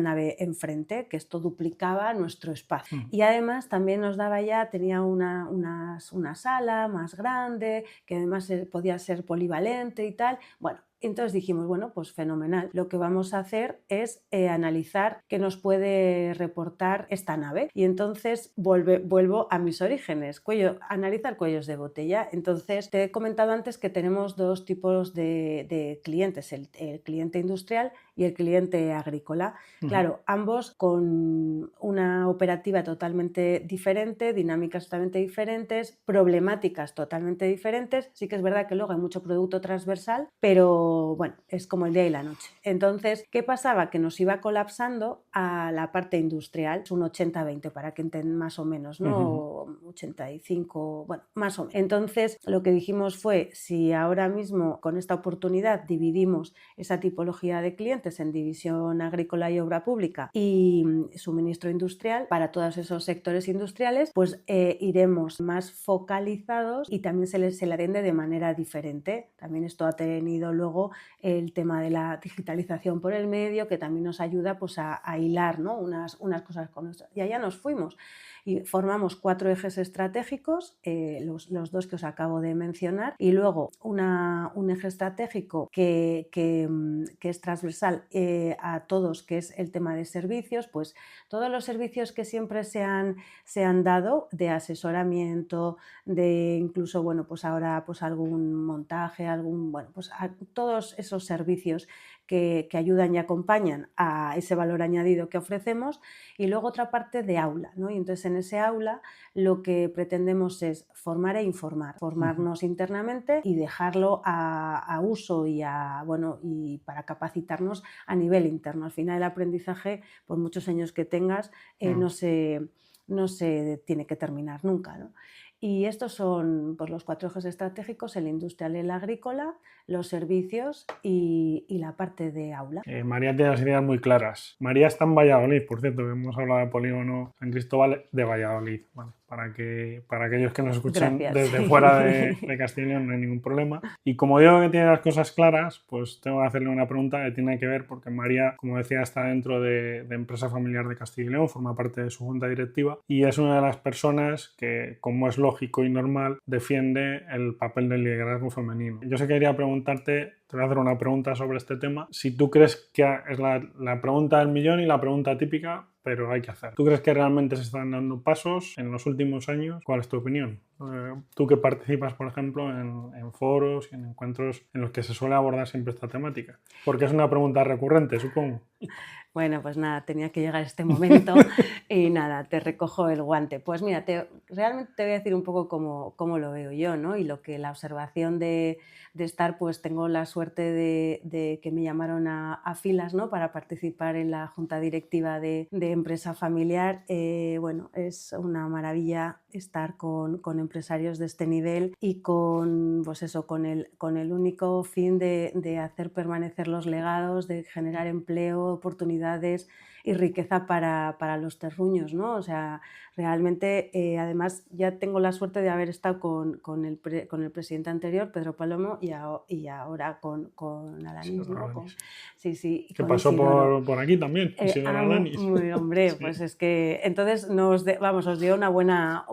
nave enfrente, que esto duplicaba nuestro espacio. Y además también nos daba tenía una sala más grande, que además podía ser polivalente y tal. Bueno, entonces dijimos, bueno, pues fenomenal. Lo que vamos a hacer es analizar qué nos puede reportar esta nave. Y entonces vuelvo a mis orígenes, analizar cuellos de botella. Entonces te he comentado antes que tenemos dos tipos de clientes, el cliente industrial y el cliente agrícola. Claro, ambos con una operativa totalmente diferente, dinámicas totalmente diferentes, problemáticas totalmente diferentes. Sí que es verdad que luego hay mucho producto transversal, pero bueno, es como el día y la noche. Entonces, ¿qué pasaba? Que nos iba colapsando a la parte industrial, es un 80-20 para que entiendan más o menos, ¿no? 85, bueno, más o menos. Entonces, lo que dijimos fue, si ahora mismo con esta oportunidad dividimos esa tipología de clientes en división agrícola y obra pública y suministro industrial para todos esos sectores industriales, pues iremos más focalizados y también se le atiende de manera diferente. También esto ha tenido luego el tema de la digitalización por el medio, que también nos ayuda pues a hilar, ¿no?, unas cosas con otras. Y allá nos fuimos y formamos 4 ejes estratégicos, los dos que os acabo de mencionar, y luego un eje estratégico que es transversal a todos, que es el tema de servicios. Pues todos los servicios que siempre se han dado, de asesoramiento, de incluso, bueno, pues ahora pues algún montaje, pues todos esos servicios que ayudan y acompañan a ese valor añadido que ofrecemos. Y luego otra parte de aula, ¿no? Y entonces en ese aula lo que pretendemos es formar e informar, formarnos internamente y dejarlo a uso y para capacitarnos a nivel interno. Al final el aprendizaje, por muchos años que tengas, no se tiene que terminar nunca, ¿no? Y estos son pues, los 4 ejes estratégicos: el industrial, el agrícola, los servicios y la parte de aula.
María tiene las ideas muy claras. María está en Valladolid, por cierto, que hemos hablado de Polígono San Cristóbal de Valladolid. Bueno, para aquellos que nos escuchan desde fuera de Castilla y León, no hay ningún problema. Y como digo que tiene las cosas claras, pues tengo que hacerle una pregunta que tiene que ver, porque María, como decía, está dentro de Empresa Familiar de Castilla y León, forma parte de su junta directiva y es una de las personas que, como es lógico y normal, defiende el papel del liderazgo femenino. Yo sé que quería preguntarte, te voy a hacer una pregunta sobre este tema, si tú crees que es la pregunta del millón y la pregunta típica, pero hay que hacer. ¿Tú crees que realmente se están dando pasos en los últimos años? ¿Cuál es tu opinión? Tú que participas, por ejemplo, en foros y en encuentros en los que se suele abordar siempre esta temática. Porque es una pregunta recurrente, supongo.
Bueno, pues nada, tenía que llegar este momento y nada, te recojo el guante. Pues mira, realmente te voy a decir un poco cómo lo veo yo, ¿no? Y lo que la observación de estar, pues tengo la suerte de que me llamaron a filas, ¿no? Para participar en la junta directiva de empresa familiar. Bueno, es una maravilla estar con empresarios de este nivel y pues eso, con el único fin de hacer permanecer los legados, de generar empleo, oportunidades y riqueza para los terruños, ¿no? O sea, realmente, además, ya tengo la suerte de haber estado con el presidente anterior, Pedro Palomo, y ahora con Alanis, ¿no? Sí.
Que pasó por aquí también, Isidoro Alanis.
Hombre, sí. Pues es que entonces os dio una buena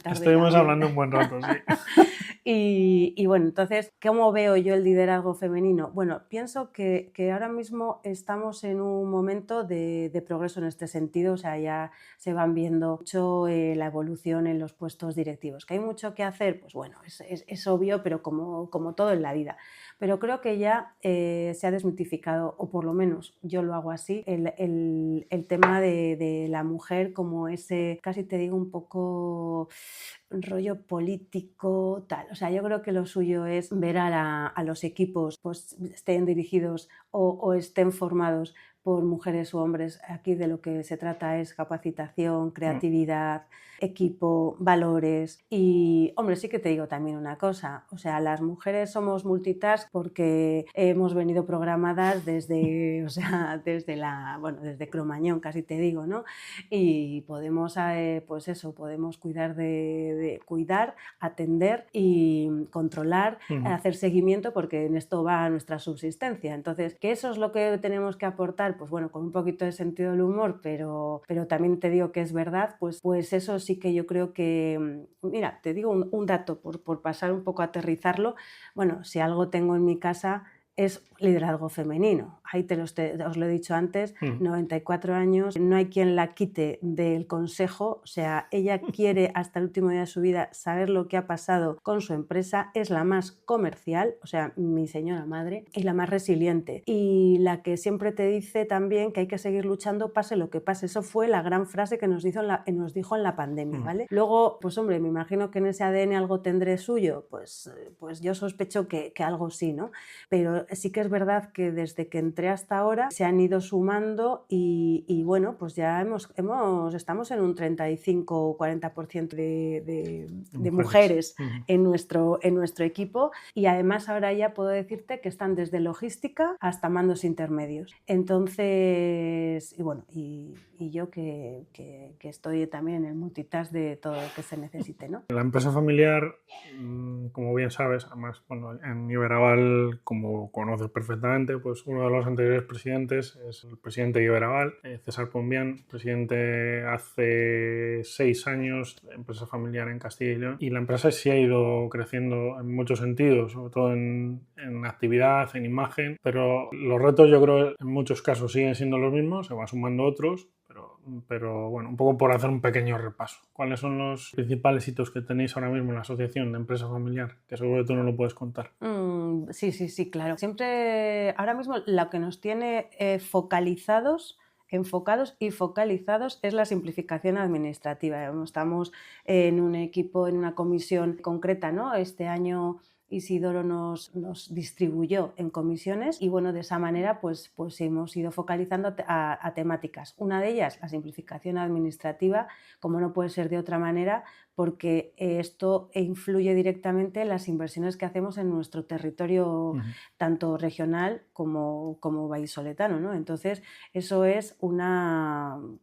tarde.
Estuvimos hablando un buen rato, sí.
Y bueno, entonces, ¿cómo veo yo el liderazgo femenino? Bueno, pienso que ahora mismo estamos en un momento de progreso en este sentido, o sea, ya se van viendo mucho la evolución en los puestos directivos. ¿Que hay mucho que hacer? Pues bueno, es obvio, pero como todo en la vida. Pero creo que ya se ha desmitificado, o por lo menos yo lo hago así, el tema de la mujer como ese, casi te digo, un poco rollo político, tal. O sea, yo creo que lo suyo es ver a los equipos, pues estén dirigidos o estén formados por mujeres u hombres. Aquí de lo que se trata es capacitación, creatividad, equipo, valores. Y, hombre, sí que te digo también una cosa, o sea, las mujeres somos multitask porque hemos venido programadas desde Cromañón, casi te digo, ¿no? Y podemos, pues eso, podemos cuidar de cuidar, atender y controlar, hacer seguimiento, porque en esto va nuestra subsistencia. Entonces, ¿qué eso es lo que tenemos que aportar? Pues bueno, con un poquito de sentido del humor, pero también te digo que es verdad, pues eso sí que yo creo que, mira, te digo un dato por pasar un poco a aterrizarlo. Bueno, si algo tengo en mi casa es liderazgo femenino. Ahí os lo he dicho antes, 94 años, no hay quien la quite del consejo, o sea, ella quiere hasta el último día de su vida saber lo que ha pasado con su empresa, es la más comercial, o sea, mi señora madre, y la más resiliente, y la que siempre te dice también que hay que seguir luchando pase lo que pase. Eso fue la gran frase que nos dijo en la pandemia, ¿vale? Luego, pues hombre, me imagino que en ese ADN algo tendré suyo, pues yo sospecho que algo sí, ¿no? Pero sí que es verdad que desde que entré hasta ahora se han ido sumando y bueno, pues ya estamos en un 35 o 40% de mujeres en nuestro equipo, y además ahora ya puedo decirte que están desde logística hasta mandos intermedios. Entonces, y bueno, y yo que estoy también en el multitask de todo lo que se necesite, ¿no?
La empresa familiar, como bien sabes, además, bueno, en Iberaval, como conoces perfectamente, pues uno de los anteriores presidentes es el presidente de Iberaval, César Pombián, presidente hace 6 años de empresa familiar en Castilla y León, y la empresa sí ha ido creciendo en muchos sentidos, sobre todo en actividad, en imagen, pero los retos yo creo en muchos casos siguen siendo los mismos, se van sumando otros, pero bueno, un poco por hacer un pequeño repaso. ¿Cuáles son los principales hitos que tenéis ahora mismo en la asociación de empresa familiar? Que seguro que tú no lo puedes contar.
Sí, claro. Siempre, ahora mismo, lo que nos tiene enfocados y focalizados es la simplificación administrativa. Estamos en un equipo, en una comisión concreta, ¿no? Este año Isidoro nos distribuyó en comisiones y bueno, de esa manera pues hemos ido focalizando a temáticas. Una de ellas, la simplificación administrativa, como no puede ser de otra manera, porque esto influye directamente en las inversiones que hacemos en nuestro territorio, tanto regional como vallisoletano, ¿no? Entonces, eso es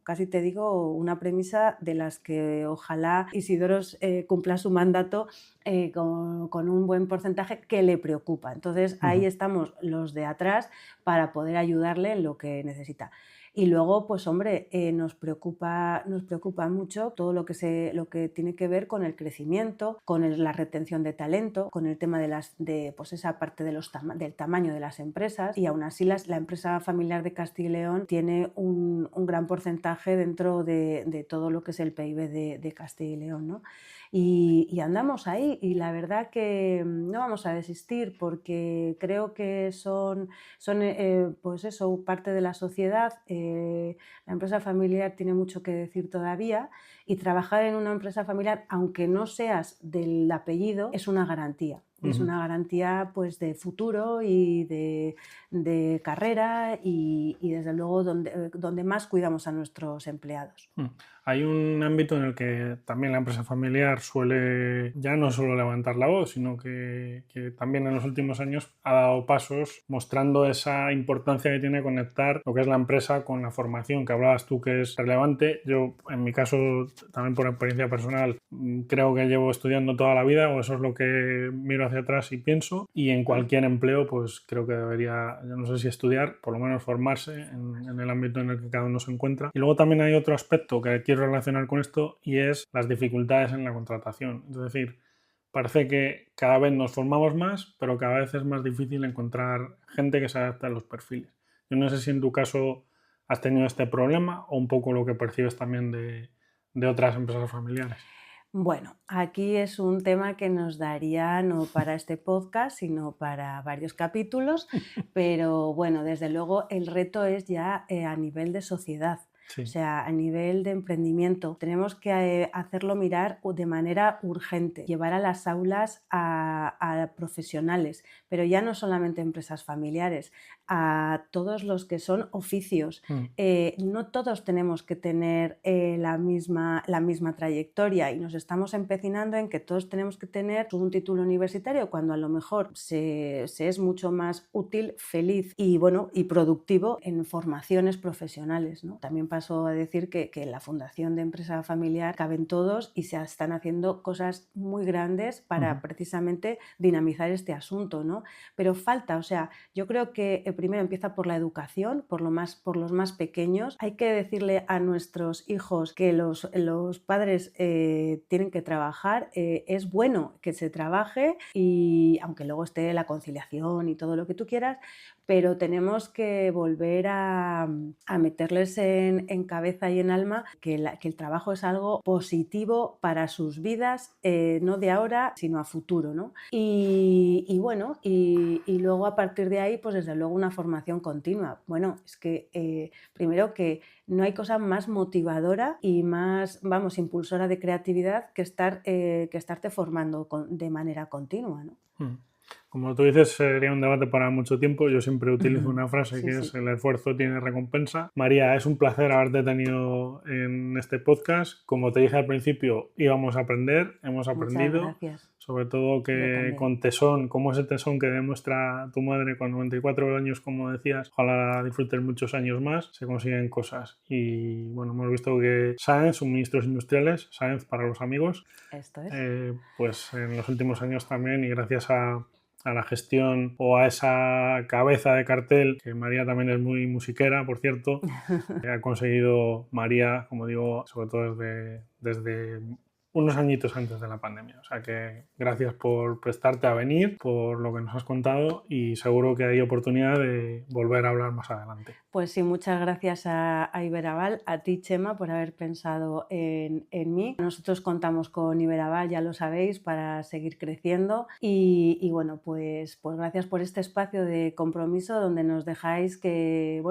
casi te digo, una premisa de las que ojalá Isidoro cumpla su mandato con un buen porcentaje que le preocupa. Entonces, ahí estamos los de atrás para poder ayudarle en lo que necesita. Y luego, pues hombre, nos preocupa mucho todo lo que tiene que ver con el crecimiento, con la retención de talento, con el tema pues esa parte del tamaño de las empresas, y aún así la empresa familiar de Castilla y León tiene un gran porcentaje dentro de todo lo que es el PIB de Castilla y León, ¿no? y andamos ahí, y la verdad que no vamos a desistir porque creo que son pues eso, parte de la sociedad. La empresa familiar tiene mucho que decir todavía, y trabajar en una empresa familiar, aunque no seas del apellido, es una garantía. Es una garantía pues de futuro y de carrera y desde luego donde más cuidamos a nuestros empleados.
Hay un ámbito en el que también la empresa familiar suele ya no solo levantar la voz, sino que también en los últimos años ha dado pasos mostrando esa importancia que tiene conectar lo que es la empresa con la formación, que hablabas tú que es relevante. Yo, en mi caso, también por experiencia personal, creo que llevo estudiando toda la vida, o eso es lo que miro hacia atrás y pienso, y en cualquier empleo pues creo que debería, yo no sé si estudiar, por lo menos formarse en el ámbito en el que cada uno se encuentra. Y luego también hay otro aspecto que quiero relacionar con esto, y es las dificultades en la contratación. Es decir, parece que cada vez nos formamos más, pero cada vez es más difícil encontrar gente que se adapte a los perfiles. Yo no sé si en tu caso has tenido este problema o un poco lo que percibes también de otras empresas familiares.
Bueno, aquí es un tema que nos daría no para este podcast, sino para varios capítulos, pero bueno, desde luego el reto es ya a nivel de sociedad. Sí. O sea, a nivel de emprendimiento, tenemos que hacerlo mirar de manera urgente, llevar a las aulas a profesionales, pero ya no solamente empresas familiares, a todos los que son oficios. No todos tenemos que tener la misma trayectoria, y nos estamos empecinando en que todos tenemos que tener un título universitario, cuando a lo mejor se es mucho más útil, feliz y productivo en formaciones profesionales, ¿no? También paso a decir que en la Fundación de Empresa Familiar caben todos y se están haciendo cosas muy grandes para precisamente dinamizar este asunto, ¿no? Pero falta, o sea, yo creo que primero empieza por la educación, por los más pequeños. Hay que decirle a nuestros hijos que los padres tienen que trabajar. Es bueno que se trabaje, y aunque luego esté la conciliación y todo lo que tú quieras, pero tenemos que volver a meterles en cabeza y en alma que el trabajo es algo positivo para sus vidas, no de ahora, sino a futuro, ¿no? Y luego a partir de ahí, pues desde luego una formación continua. Bueno, es que primero que no hay cosa más motivadora y más, impulsora de creatividad que estarte formando de manera continua, ¿no?
Como tú dices, sería un debate para mucho tiempo. Yo siempre utilizo una frase que es: el esfuerzo tiene recompensa. María, es un placer haberte tenido en este podcast. Como te dije al principio, íbamos a aprender, hemos aprendido.
Muchas gracias.
Sobre todo que con tesón, como ese tesón que demuestra tu madre con 94 años, como decías, ojalá disfrutes muchos años más, se consiguen cosas. Y bueno, hemos visto que Sáenz, suministros industriales, Sáenz para los amigos,
esto es.
Pues en los últimos años también, y gracias a la gestión o a esa cabeza de cartel, que María también es muy musiquera, por cierto, ha conseguido María, como digo, sobre todo desde unos añitos antes de la pandemia. O sea que gracias por prestarte a venir, por lo que nos has contado, y seguro que hay oportunidad de volver a hablar más adelante.
Pues sí, muchas gracias a Iberaval, a ti, Chema, por haber pensado en mí. Nosotros contamos con Iberaval, ya lo sabéis, para seguir creciendo, y bueno, pues gracias por este espacio de compromiso donde nos dejáis que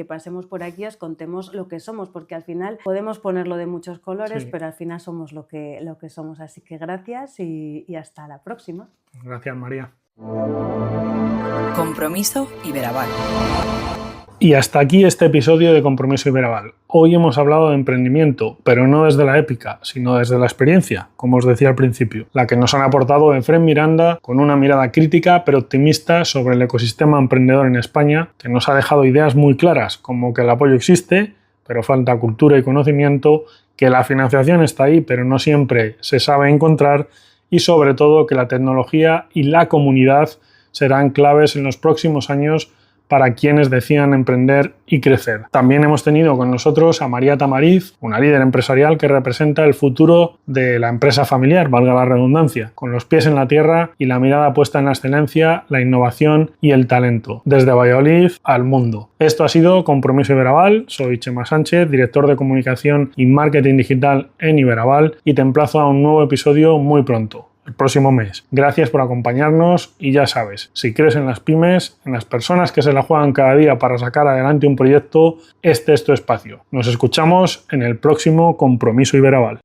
pasemos por aquí y os contemos lo que somos, porque al final podemos ponerlo de muchos colores, pero al final somos lo que somos. Así que gracias y hasta la próxima.
Gracias, María.
Compromiso Iberaval.
Y hasta aquí este episodio de Compromiso Iberaval. Hoy hemos hablado de emprendimiento, pero no desde la épica, sino desde la experiencia, como os decía al principio, la que nos han aportado Efrén Miranda, con una mirada crítica pero optimista sobre el ecosistema emprendedor en España, que nos ha dejado ideas muy claras, como que el apoyo existe, pero falta cultura y conocimiento, que la financiación está ahí, pero no siempre se sabe encontrar, y sobre todo que la tecnología y la comunidad serán claves en los próximos años para quienes decían emprender y crecer. También hemos tenido con nosotros a María Tamariz, una líder empresarial que representa el futuro de la empresa familiar, valga la redundancia, con los pies en la tierra y la mirada puesta en la excelencia, la innovación y el talento, desde Valladolid al mundo. Esto ha sido Compromiso Iberaval. Soy Chema Sánchez, director de comunicación y marketing digital en Iberaval, y te emplazo a un nuevo episodio muy pronto, el próximo mes. Gracias por acompañarnos y ya sabes, si crees en las pymes, en las personas que se la juegan cada día para sacar adelante un proyecto, este es tu espacio. Nos escuchamos en el próximo Compromiso Iberaval.